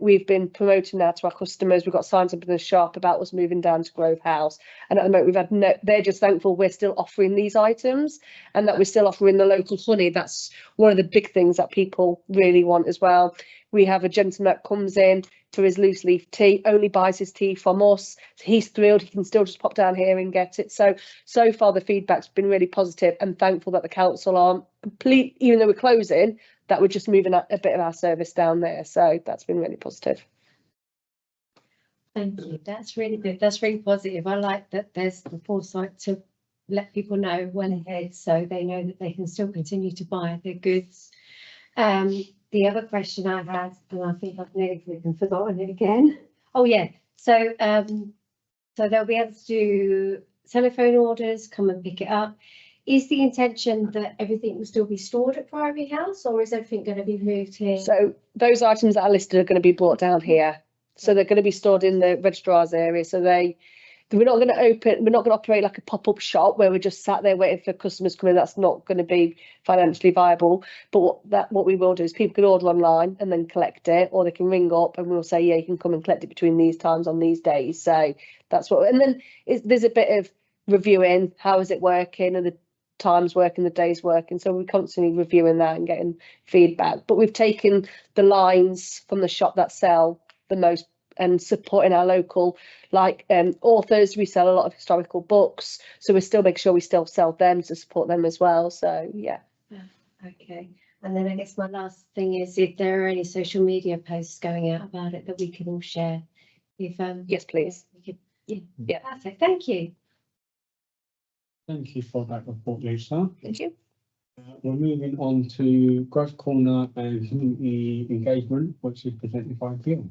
we've been promoting that to our customers. We've got signs up in the shop about us moving down to Grove House, and at the moment we've had they're just thankful we're still offering these items and that we're still offering the local honey. That's one of the big things that people really want as well. We have a gentleman that comes in to his loose leaf tea, only buys his tea from us. So he's thrilled, he can still just pop down here and get it. So far the feedback's been really positive, and thankful that the council aren't complete, even though we're closing, that we're just moving a bit of our service down there. So that's been really positive. Thank you. That's really good. That's really positive. I like that there's the foresight to let people know well ahead, so they know that they can still continue to buy their goods. The other question I had, and I think I've nearly forgotten it again. Oh yeah, so they'll be able to do telephone orders, come and pick it up. Is the intention that everything will still be stored at Priory House, or is everything going to be moved here? So those items that are listed are going to be brought down here. So they're going to be stored in the registrar's area. So we're not going to operate like a pop-up shop where we're just sat there waiting for customers to come in. That's not going to be financially viable. But what we will do is people can order online and then collect it, or they can ring up and we'll say, yeah, you can come and collect it between these times on these days. So that's what, and then there's a bit of reviewing, how is it working, and the times working, the days working. So we're constantly reviewing that and getting feedback. But we've taken the lines from the shop that sell the most and supporting our local, like authors. We sell a lot of historical books, so we still make sure we still sell them to support them as well. So yeah. Okay. And then I guess my last thing is if there are any social media posts going out about it that we can all share. If yes, please. Yeah. Perfect. Thank you. Thank you for that report, Lisa. Thank you. We're moving on to Grove Corner and community engagement, which is presented by Bill.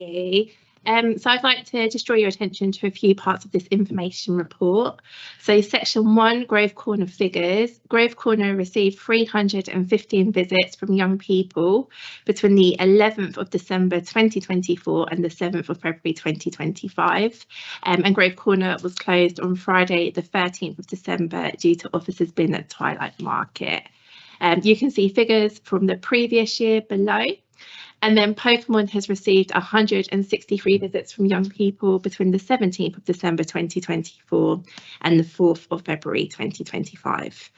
Okay. So I'd like to just draw your attention to a few parts of this information report. So section 1, Grove Corner figures. Grove Corner received 315 visits from young people between the 11th of December 2024 and the 7th of February 2025. And Grove Corner was closed on Friday the 13th of December due to officers being at Twilight Market. You can see figures from the previous year below. And then Pokemon has received 163 visits from young people between the 17th of December 2024 and the 4th of February 2025.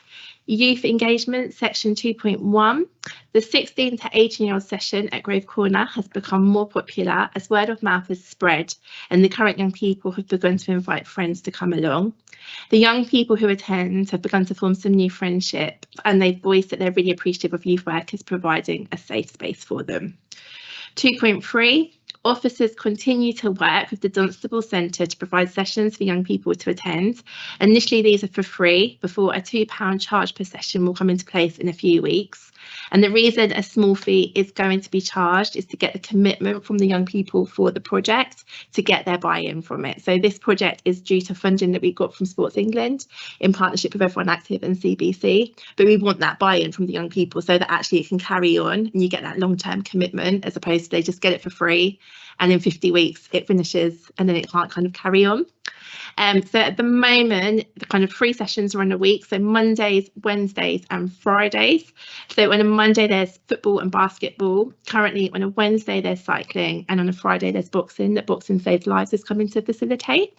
Youth engagement, section 2.1. The 16 to 18-year-old session at Grove Corner has become more popular as word of mouth has spread, and the current young people have begun to invite friends to come along. The young people who attend have begun to form some new friendships, and they've voiced that they're really appreciative of youth workers providing a safe space for them. 2.3. Officers continue to work with the Dunstable Centre to provide sessions for young people to attend. Initially, these are for free before a £2 charge per session will come into place in a few weeks. And the reason a small fee is going to be charged is to get the commitment from the young people for the project to get their buy-in from it. So this project is due to funding that we got from Sports England in partnership with Everyone Active and CBC. But we want that buy-in from the young people so that actually it can carry on and you get that long-term commitment, as opposed to they just get it for free and in 50 weeks it finishes and then it can't kind of carry on. So at the moment, the kind of 3 sessions are in a week, so Mondays, Wednesdays and Fridays. So on a Monday there's football and basketball. Currently on a Wednesday there's cycling, and on a Friday there's boxing. That Boxing Saves Lives is coming to facilitate.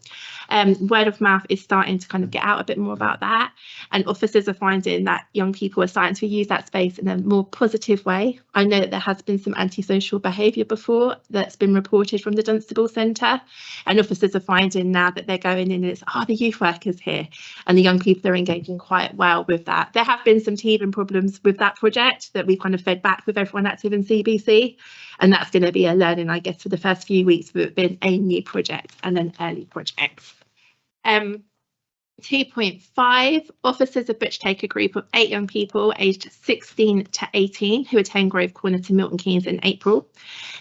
Word of mouth is starting to kind of get out a bit more about that, and officers are finding that young people are starting to use that space in a more positive way. I know that there has been some antisocial behaviour before that's been reported from the Dunstable Centre, and officers are finding now that they're going in and it's, the youth workers here, and the young people are engaging quite well with that. There have been some teething problems with that project that we've kind of fed back with everyone active in CBC, and that's going to be a learning, I guess, for the first few weeks, but it's been a new project and an early project. 2.5, officers of Butch take a group of 8 young people aged 16 to 18 who attend Grove Corner to Milton Keynes in April.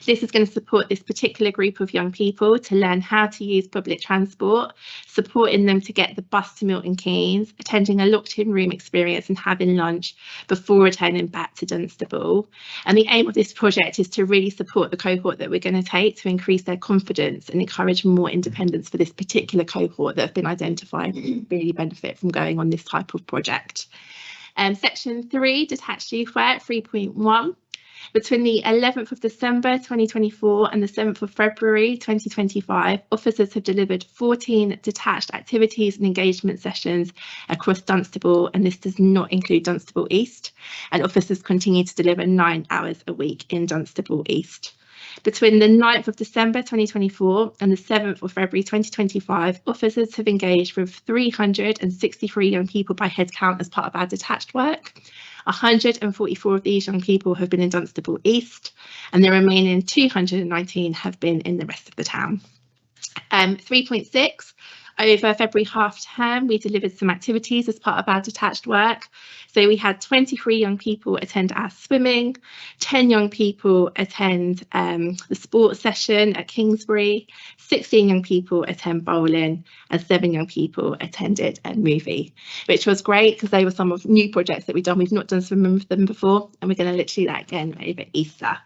This is going to support this particular group of young people to learn how to use public transport, supporting them to get the bus to Milton Keynes, attending a locked-in room experience and having lunch before returning back to Dunstable. And the aim of this project is to really support the cohort that we're going to take to increase their confidence and encourage more independence for this particular cohort that have been identified really benefit from going on this type of project. Section 3, detached youth work, 3.1. Between the 11th of December 2024 and the 7th of February 2025, officers have delivered 14 detached activities and engagement sessions across Dunstable, and this does not include Dunstable East, and officers continue to deliver 9 hours a week in Dunstable East. Between the 9th of December 2024 and the 7th of February 2025, officers have engaged with 363 young people by head count as part of our detached work. 144 of these young people have been in Dunstable East, and the remaining 219 have been in the rest of the town. 3.6. Over February half term, we delivered some activities as part of our detached work. So we had 23 young people attend our swimming, 10 young people attend the sports session at Kingsbury, 16 young people attend bowling, and 7 young people attended a movie, which was great because they were some of new projects that we've done. We've not done swimming with them before, and we're going to literally do that again over Easter.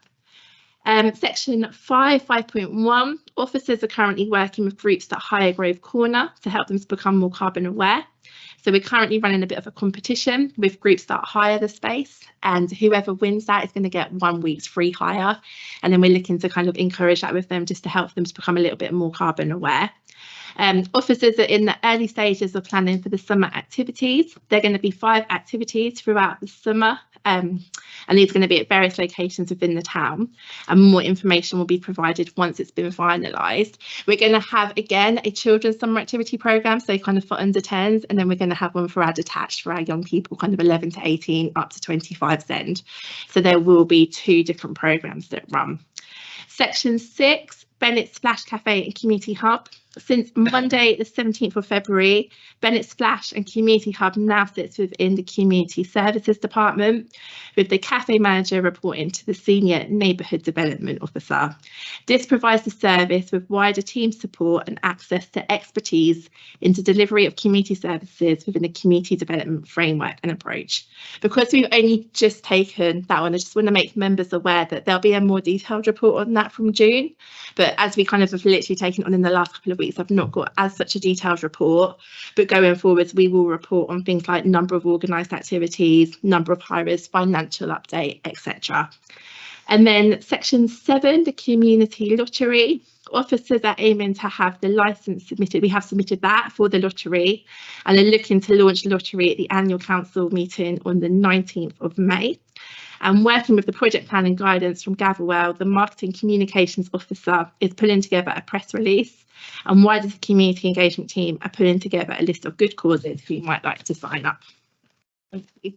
Section 5.1, officers are currently working with groups that hire Grove Corner to help them to become more carbon aware. So we're currently running a bit of a competition with groups that hire the space, and whoever wins that is going to get 1 week's free hire. And then we're looking to kind of encourage that with them just to help them to become a little bit more carbon aware. Officers are in the early stages of planning for the summer activities. There are going to be 5 activities throughout the summer, and these are going to be at various locations within the town, and more information will be provided once it's been finalised. We're going to have, again, a children's summer activity programme, so kind of for under 10s, and then we're going to have one for our detached, for our young people, kind of 11 to 18 up to 25 Zend. So there will be 2 different programmes that run. Section 6, Bennett Splash Cafe and Community Hub. Since Monday, the 17th of February, Bennett Splash and Community Hub now sits within the Community Services Department, with the cafe manager reporting to the Senior Neighbourhood Development Officer. This provides the service with wider team support and access to expertise into delivery of community services within the community development framework and approach. Because we've only just taken that one, I just want to make members aware that there'll be a more detailed report on that from June. But as we kind of have literally taken on in the last couple of weeks, I've not got as such a detailed report, but going forwards we will report on things like number of organised activities, number of hirers, financial update, etc. And then section 7, the community lottery. Officers are aiming to have the licence submitted. We have submitted that for the lottery, and they're looking to launch the lottery at the annual council meeting on the 19th of May. And working with the project plan and guidance from Gatherwell, the marketing communications officer is pulling together a press release, and wider the community engagement team are putting together a list of good causes who might like to sign up. Thank you.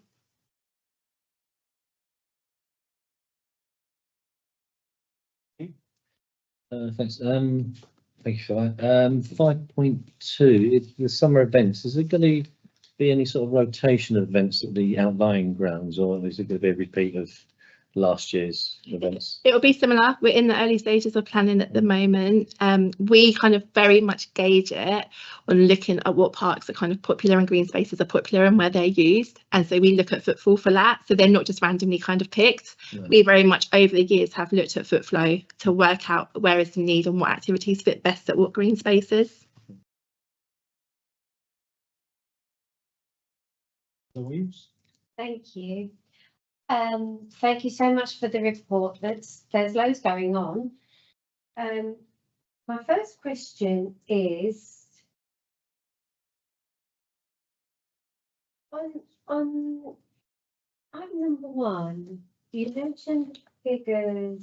Thanks. Thank you for that. 5.2, the summer events. Is it going to be any sort of rotation of events at the outlying grounds, or is it going to be a repeat of last year's events? It will be similar. We're in the early stages of planning at the moment. We kind of very much gauge it on looking at what parks are kind of popular and green spaces are popular and where they're used. And so we look at footfall for that. So they're not just randomly kind of picked. No. We very much over the years have looked at footflow to work out where is the need and what activities fit best at what green spaces. Louise? Thank you. Thank you so much for the report. There's loads going on. My first question is, On item number 1, you mentioned figures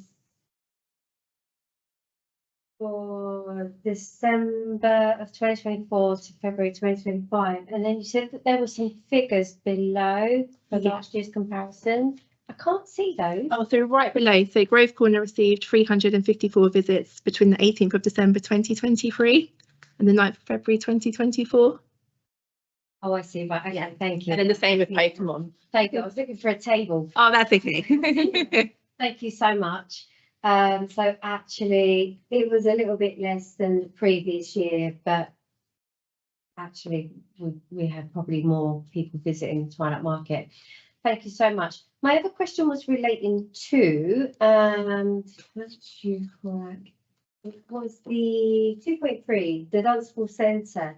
for December of 2024 to February 2025, and then you said that there were some figures below for Yeah. last year's comparison. I can't see those. Oh, so right below, so Grove Corner received 354 visits between the 18th of December 2023 and the 9th of February 2024. Oh, I see. Right. Okay. Thank you. And then the same with Pokemon. Thank you. I was looking for a table. Oh, that's okay. Thank you so much. So actually, it was a little bit less than the previous year, but actually, we had probably more people visiting Twilight Market. Thank you so much. My other question was relating to, it was the 2.3, the Dunstable Centre.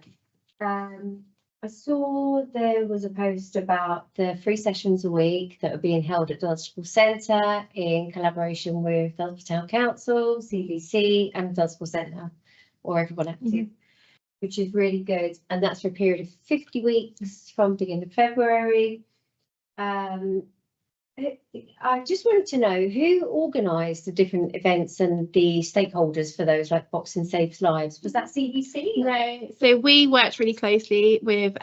I saw there was a post about the 3 sessions a week that are being held at Dunstable Centre in collaboration with Dunstable Town Council, CVC and Dunstable Centre, or Everyone Active, which is really good. And that's for a period of 50 weeks from beginning of February. I just wanted to know who organised the different events and the stakeholders for those, like Boxing Saves Lives. Was that CVC? No, so we worked really closely with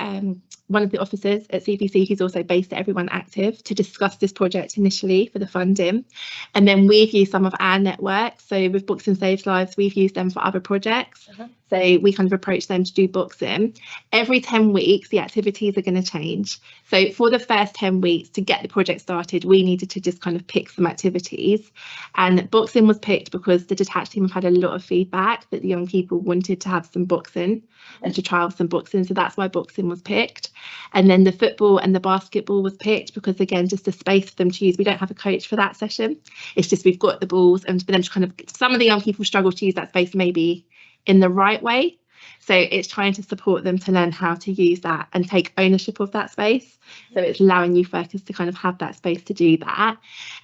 one of the officers at CVC who's also based at Everyone Active to discuss this project initially for the funding, and then we've used some of our networks. So with Boxing Saves Lives, we've used them for other projects. So we kind of approached them to do boxing. Every 10 weeks, the activities are going to change. So for the first 10 weeks, to get the project started, we needed to just kind of pick some activities. And boxing was picked because the detached team have had a lot of feedback that the young people wanted to have some boxing and to trial some boxing. So that's why boxing was picked. And then the football and the basketball was picked because, again, just a space for them to use. We don't have a coach for that session. It's just we've got the balls, and for them to kind of, some of the young people struggle to use that space maybe in the right way. So it's trying to support them to learn how to use that and take ownership of that space. So it's allowing youth workers to kind of have that space to do that.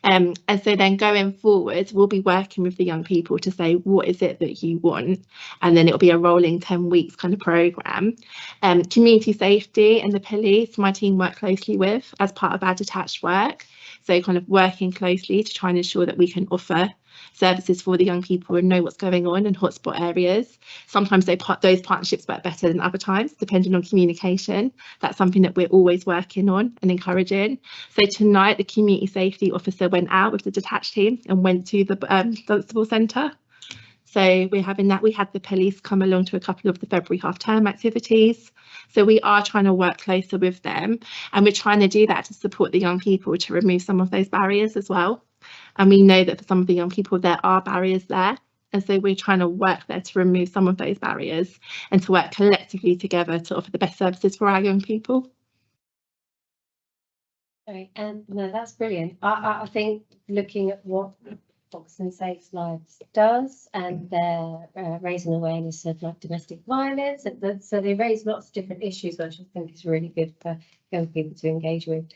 And so then going forward, we'll be working with the young people to say, what is it that you want? And then it'll be a rolling 10 weeks kind of programme. Community safety and the police, my team work closely with as part of our detached work. So kind of working closely to try and ensure that we can offer services for the young people and know what's going on in hotspot areas. Sometimes those partnerships work better than other times, depending on communication. That's something that we're always working on and encouraging. So tonight, the community safety officer went out with the detached team and went to the Dunstable Centre. So we're having that. We had the police come along to a couple of the February half-term activities. So we are trying to work closer with them, and we're trying to do that to support the young people to remove some of those barriers as well. And we know that for some of the young people, there are barriers there. And so we're trying to work there to remove some of those barriers and to work collectively together to offer the best services for our young people. Right, and no, that's brilliant. I think looking at what Boxing Saves Lives does, and they're raising awareness of like domestic violence, and so they raise lots of different issues, which I think is really good for young people to engage with.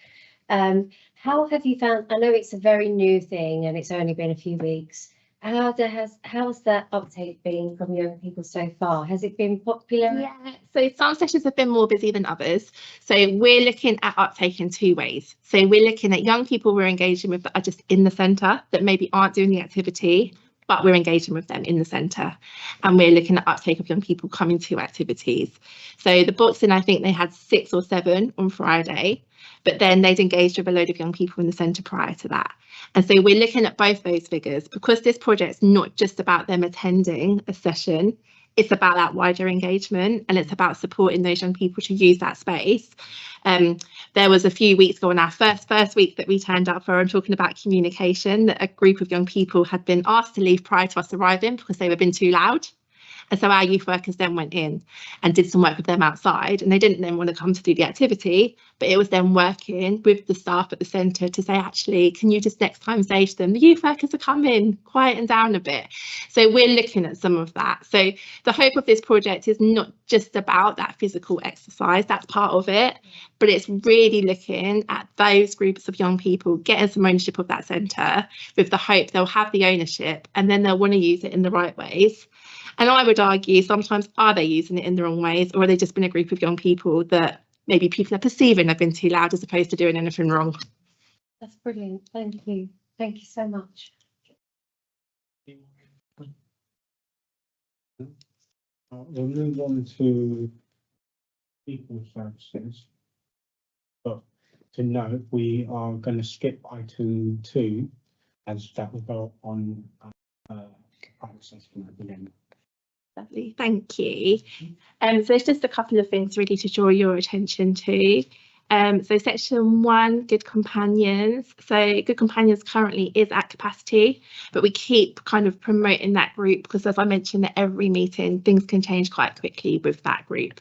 How have you found, I know it's a very new thing and it's only been a few weeks, how's that uptake been from young people so far? Has it been popular? Yeah, so some sessions have been more busy than others. So we're looking at uptake in 2 ways. So we're looking at young people we're engaging with that are just in the centre that maybe aren't doing the activity, but we're engaging with them in the centre. And we're looking at uptake of young people coming to activities. So the boxing, I think they had 6 or 7 on Friday, but then they'd engaged with a load of young people in the centre prior to that. And so we're looking at both those figures because this project's not just about them attending a session, it's about that wider engagement, and it's about supporting those young people to use that space. There was a few weeks ago on our first week that we turned up for, I'm talking about communication, that a group of young people had been asked to leave prior to us arriving because they were being too loud. And so our youth workers then went in and did some work with them outside, and they didn't then want to come to do the activity, but it was them working with the staff at the centre to say, actually, can you just next time say to them, the youth workers are coming, quieten down a bit. So we're looking at some of that. So the hope of this project is not just about that physical exercise, that's part of it, but it's really looking at those groups of young people getting some ownership of that centre with the hope they'll have the ownership and then they'll want to use it in the right ways. And I would argue sometimes, are they using it in the wrong ways, or are they just been a group of young people that maybe people are perceiving they've been too loud as opposed to doing anything wrong. That's brilliant. Thank you. Thank you so much. We'll move on to people services. But to note, we are going to skip item 2 as that will go on access at the end. Lovely, thank you. So there's just a couple of things really to draw your attention to. So section 1, Good Companions. So Good Companions currently is at capacity, but we keep kind of promoting that group because, as I mentioned at every meeting, things can change quite quickly with that group.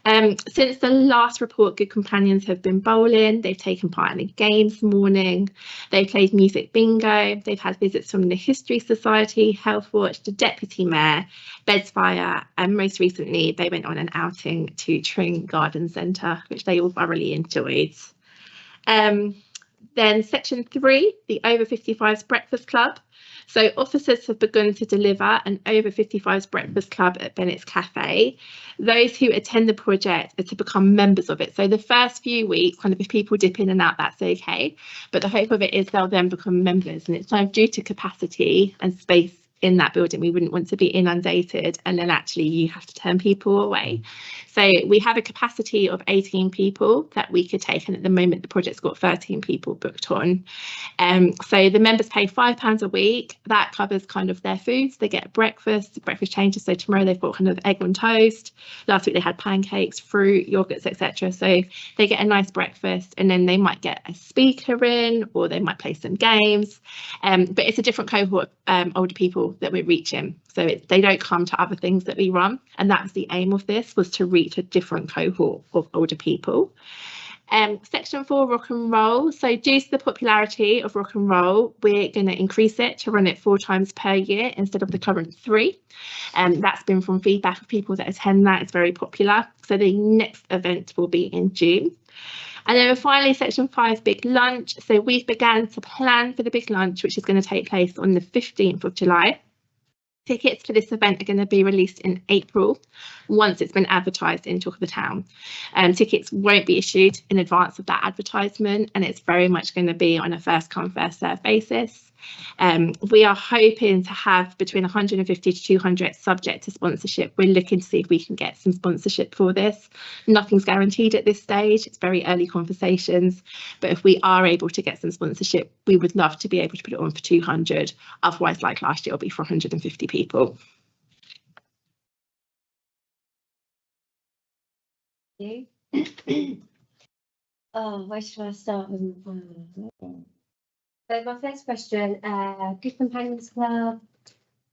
Since the last report, Good Companions have been bowling, they've taken part in a game this morning, they played music bingo, they've had visits from the History Society, Health Watch, the Deputy Mayor, Bedsfire, and most recently they went on an outing to Tring Garden Centre, which they all thoroughly enjoyed. Then section 3, the Over 55s Breakfast Club. So officers have begun to deliver an Over 55s Breakfast Club at Bennett's Cafe. Those who attend the project are to become members of it. So the first few weeks, kind of if people dip in and out, that's okay. But the hope of it is they'll then become members, and it's kind of due to capacity and space in that building. We wouldn't want to be inundated and then actually you have to turn people away. So we have a capacity of 18 people that we could take, and at the moment the project's got 13 people booked on. So the members pay £5 a week. That covers kind of their foods. They get breakfast changes. So tomorrow they've got kind of egg on toast. Last week they had pancakes, fruit, yogurts, etc. So they get a nice breakfast, and then they might get a speaker in, or they might play some games. But it's a different cohort of older people that we're reaching. So they don't come to other things that we run, and that was the aim of this, was to reach a different cohort of older people. Section 4, rock and roll. So due to the popularity of rock and roll, we're going to increase it to run it 4 times per year instead of the current 3. That's been from feedback of people that attend that. It's very popular. So the next event will be in June. And then finally, section 5, big lunch. So we've began to plan for the big lunch, which is going to take place on the 15th of July. Tickets for this event are going to be released in April once it's been advertised in Talk of the Town. Tickets won't be issued in advance of that advertisement, and it's very much going to be on a first come first serve basis. We are hoping to have between 150 to 200 subject to sponsorship. We're looking to see if we can get some sponsorship for this. Nothing's guaranteed at this stage. It's very early conversations, but if we are able to get some sponsorship, we would love to be able to put it on for 200. Otherwise, like last year, it'll be for 150 people. You? Oh, where should I start? So my first question, Good Companions Club,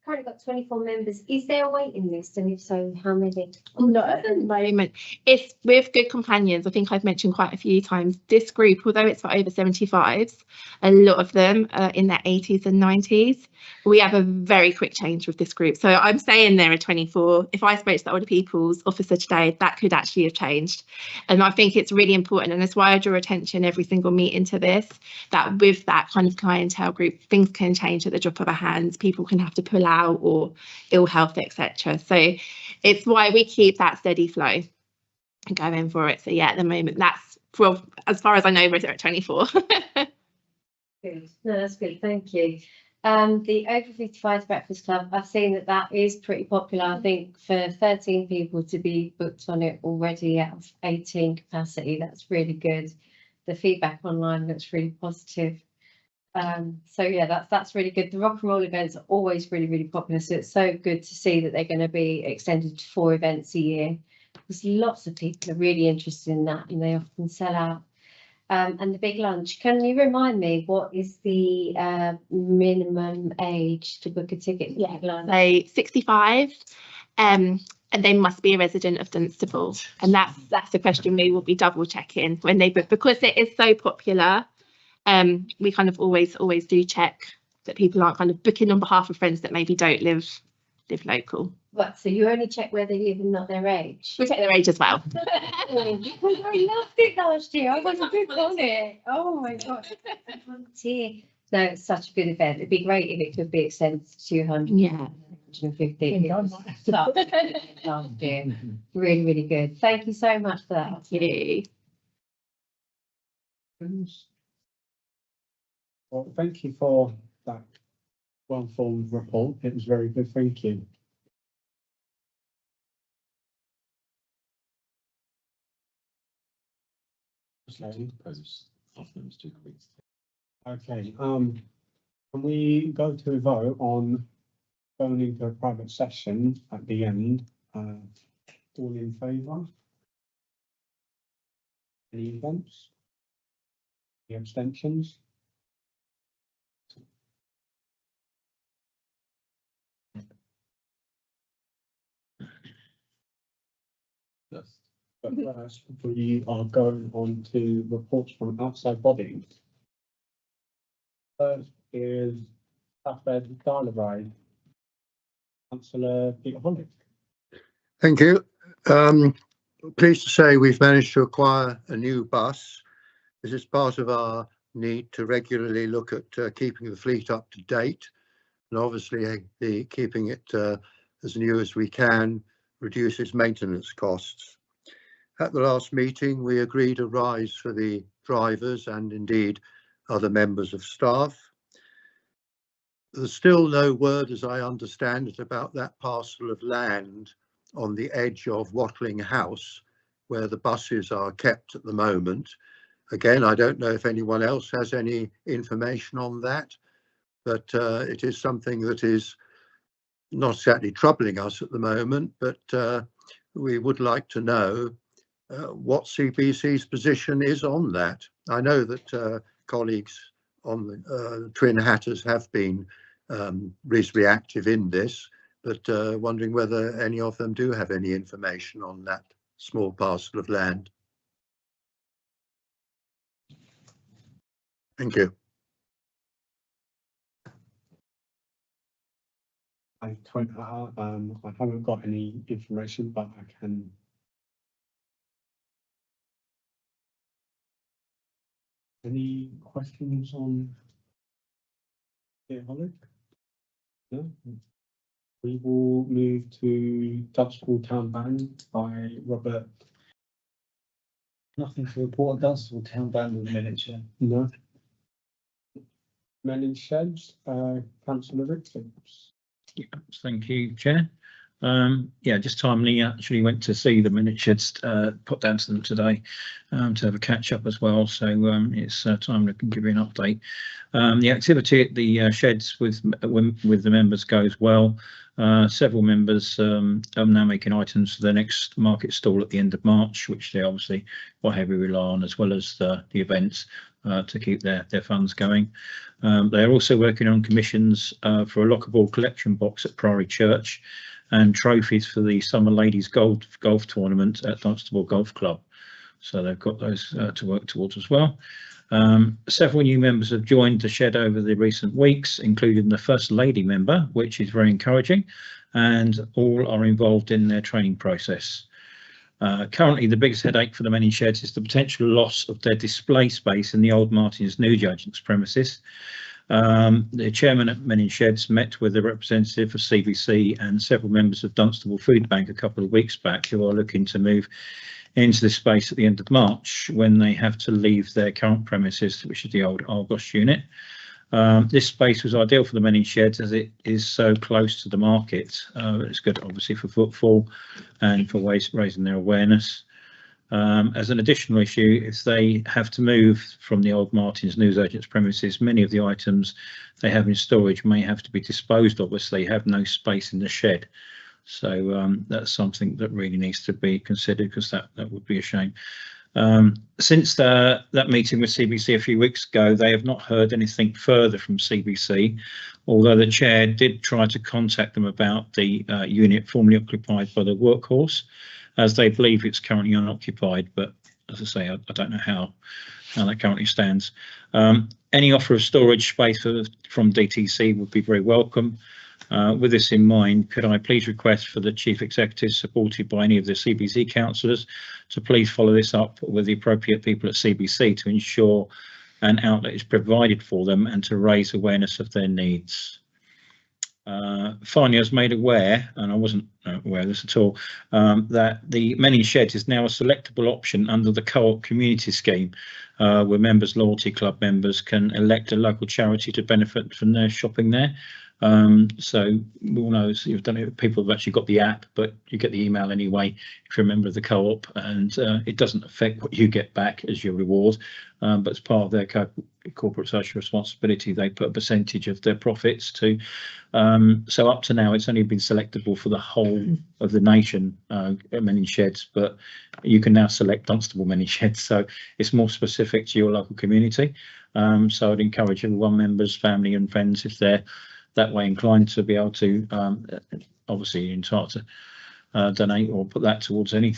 currently got 24 members. Is there a waiting list, and if so, how many? Not at the moment. It's with Good Companions. I think I've mentioned quite a few times. This group, although it's for over 75s, a lot of them are in their 80s and 90s. We have a very quick change with this group. So I'm saying there are 24. If I spoke to the older people's officer today, that could actually have changed. And I think it's really important, and that's why I draw attention every single meeting to this, that with that kind of clientele group, things can change at the drop of a hand. People can have to pull out or ill health, etc. So it's why we keep that steady flow and going for it. So yeah, at the moment, that's, well, as far as I know, we're at 24. Good. No, that's good. Thank you. The Over 55s Breakfast Club, I've seen that is pretty popular. I think for 13 people to be booked on it already out of 18 capacity, that's really good. The feedback online looks really positive. So yeah, that's really good. The rock and roll events are always really, really popular. So it's so good to see that they're going to be extended to 4 events a year, because lots of people are really interested in that, and they often sell out. And the big lunch, can you remind me what is the minimum age to book a ticket? Yeah, so 65, and they must be a resident of Dunstable, and that's the question we will be double checking when they book, because it is so popular. We kind of always do check that people aren't kind of booking on behalf of friends that maybe don't live local. Right, so you only check where they live and not their age? We check their age as well. I loved it last year. I wasn't booked on it. Oh my god. No, it's such a good event. It'd be great if it could be extended to 200. Yeah. 150. think I It was might have to such put a good last year. Really, really good. Thank you so much for that. you. Well, thank you for that well-formed report. It was very good. Thank you. Okay. Propose half members to agree. Okay, can we go to a vote on going into a private session at the end? All in favour? Any against? Any abstentions? Yes. But first, we are going on to reports from outside bodies. First is Southend Dial-A-Ride. Councillor Peter Hollick. Thank you. Pleased to say we've managed to acquire a new bus. This is part of our need to regularly look at keeping the fleet up to date, and obviously the keeping it as new as we can reduces maintenance costs. At the last meeting, we agreed a rise for the drivers and indeed other members of staff. There's still no word, as I understand it, about that parcel of land on the edge of Watling House, where the buses are kept at the moment. Again, I don't know if anyone else has any information on that, but it is something that is not exactly troubling us at the moment, but we would like to know what CBC's position is on that. I know that colleagues on the Twin Hatters have been reasonably active in this, but wondering whether any of them do have any information on that small parcel of land. Thank you. I haven't got any information, but I can. Any questions on Peter Hollick? No? We will move to Dunstable Town Band by Robert. Nothing to report on Dunstable Town Band with miniature. No. Men in Sheds, Councillor Richards. Yeah, thank you, Chair. Yeah, just timely. Actually, went to see the miniatures put down to them today to have a catch up as well. So it's time I can give you an update. The activity at the sheds with the members goes well. Several members are now making items for the next market stall at the end of March, which they obviously quite heavily rely on, as well as the events to keep their funds going. They're also working on commissions for a lockable collection box at Priory Church and trophies for the Summer Ladies Golf Tournament at Dunstable Golf Club. So they've got those to work towards as well. Several new members have joined the shed over the recent weeks, including the First Lady member, which is very encouraging, and all are involved in their training process. Currently, the biggest headache for the men in sheds is the potential loss of their display space in the old Martin's Newsagents premises. The chairman at Men in Sheds met with a representative of CBC and several members of Dunstable Food Bank a couple of weeks back, who are looking to move into this space at the end of March when they have to leave their current premises, which is the old Argos unit. This space was ideal for the Men in Sheds as it is so close to the market. It's good, obviously, for footfall and for raising their awareness. As an additional issue, if they have to move from the old Martin's Newsagents premises, many of the items they have in storage may have to be disposed of as they have no space in the shed. So that's something that really needs to be considered, because that would be a shame. Since that meeting with CBC a few weeks ago, they have not heard anything further from CBC, although the chair did try to contact them about the unit formerly occupied by the Workhorse, as they believe it's currently unoccupied. But as I say, I don't know how that currently stands. Any offer of storage space from DTC would be very welcome. With this in mind, could I please request for the Chief Executive, supported by any of the CBC councillors, to please follow this up with the appropriate people at CBC to ensure an outlet is provided for them and to raise awareness of their needs. Finally, I was made aware, and I wasn't aware of this at all, that the Menning Sheds is now a selectable option under the Co-op Community Scheme, where members, loyalty club members, can elect a local charity to benefit from their shopping there. So we all know, so you've done it, people have actually got the app, but you get the email anyway if you're a member of the co-op, and it doesn't affect what you get back as your reward, but as part of their corporate social responsibility, they put a percentage of their profits to. So up to now, it's only been selectable for the whole of the nation, Menning Sheds, but you can now select Dunstable Menning Sheds, so it's more specific to your local community. So I'd encourage everyone, members, family and friends, if they're that way inclined, to be able to, obviously you're entitled to donate or put that towards any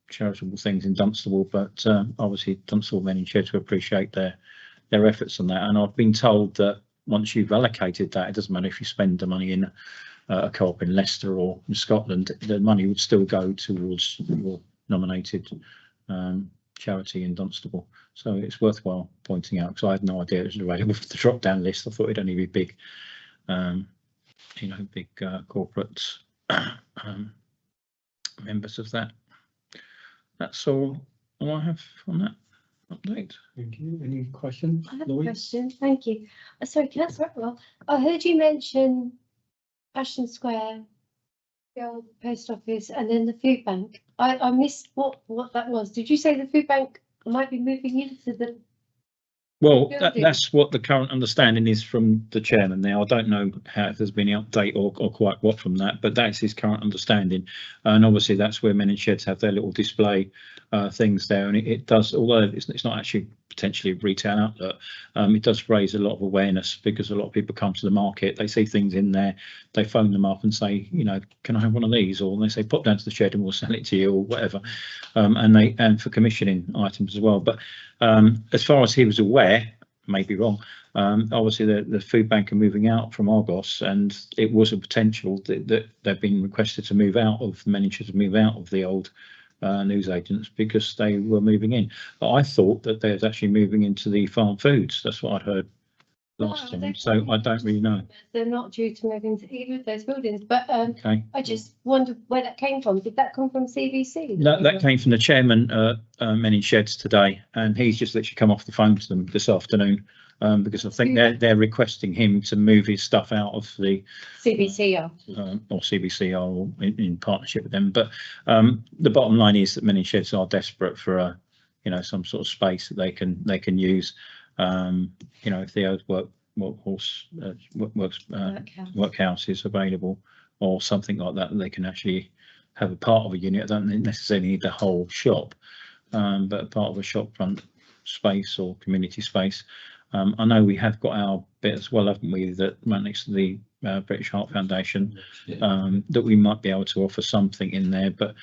charitable things in Dunstable, but obviously Dunstable Menning Sheds to appreciate their efforts on that. And I've been told that once you've allocated that, it doesn't matter if you spend the money in a co-op in Leicester or in Scotland, the money would still go towards your nominated charity in Dunstable. So it's worthwhile pointing out, because I had no idea it was available for the drop down list. I thought it'd only be big, big corporate members of that. That's all I have on that update. Thank you. Any questions? I have a Louise? question. Thank you. Sorry, can I start? Well, I heard you mention Ashton Square, the old post office, and then the food bank. I missed what that was. Did you say the food bank might be moving into the? Well, building? that's what the current understanding is from the chairman. Now, I don't know if there's been any update or quite what from that, but that's his current understanding. And obviously that's where Menning Sheds have their little display things there, and it does, although it's not actually potentially a retail outlet, it does raise a lot of awareness, because a lot of people come to the market, they see things in there, they phone them up and say, can I have one of these? Or they say, pop down to the shed and we'll sell it to you, or whatever. And for commissioning items as well. But as far as he was aware, may be wrong, obviously the food bank are moving out from Argos, and it was a potential that they've been requested to move out of, Menning Sheds to move out of the old newsagents, because they were moving in. But I thought that they was actually moving into the farm foods. That's what I'd heard last time. So I don't really know. They're not due to move into either of those buildings, but Okay. I just wondered where that came from. Did that come from CBC? That came from the chairman, Menning Sheds today, and he's just literally come off the phone to them this afternoon, because I think they're requesting him to move his stuff out of the CBCR. Or CBCR, or in partnership with them. But the bottom line is that Menning Sheds are desperate for some sort of space that they can use. If the old workhouse is available, or something like that they can actually have a part of a unit. I don't necessarily need the whole shop, but a part of a shop front space or community space. I know we have got our bit as well, haven't we, that right next to the British Heart Foundation, that we might be able to offer something in there, but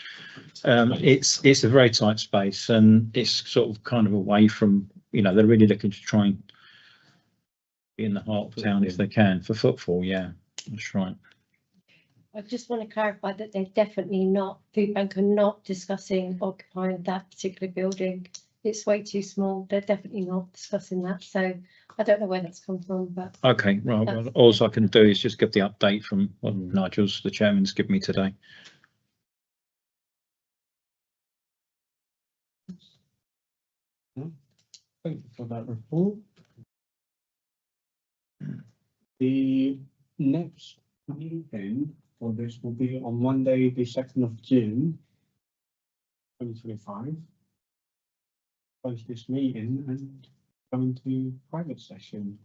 it's a very tight space, and it's sort of kind of away from, they're really looking to try and be in the heart of town if they can for footfall. Yeah, that's right. I just want to clarify that they're definitely not, food bank are not discussing occupying that particular building. It's way too small. They're definitely not discussing that. So I don't know where that's come from, but. Okay, right. Well, all I can do is just give the update from what Nigel's, the chairman's, given me today. Thank you for that report. The next meeting for this will be on Monday, the 2nd of June, 2025. Close this meeting and go into private session.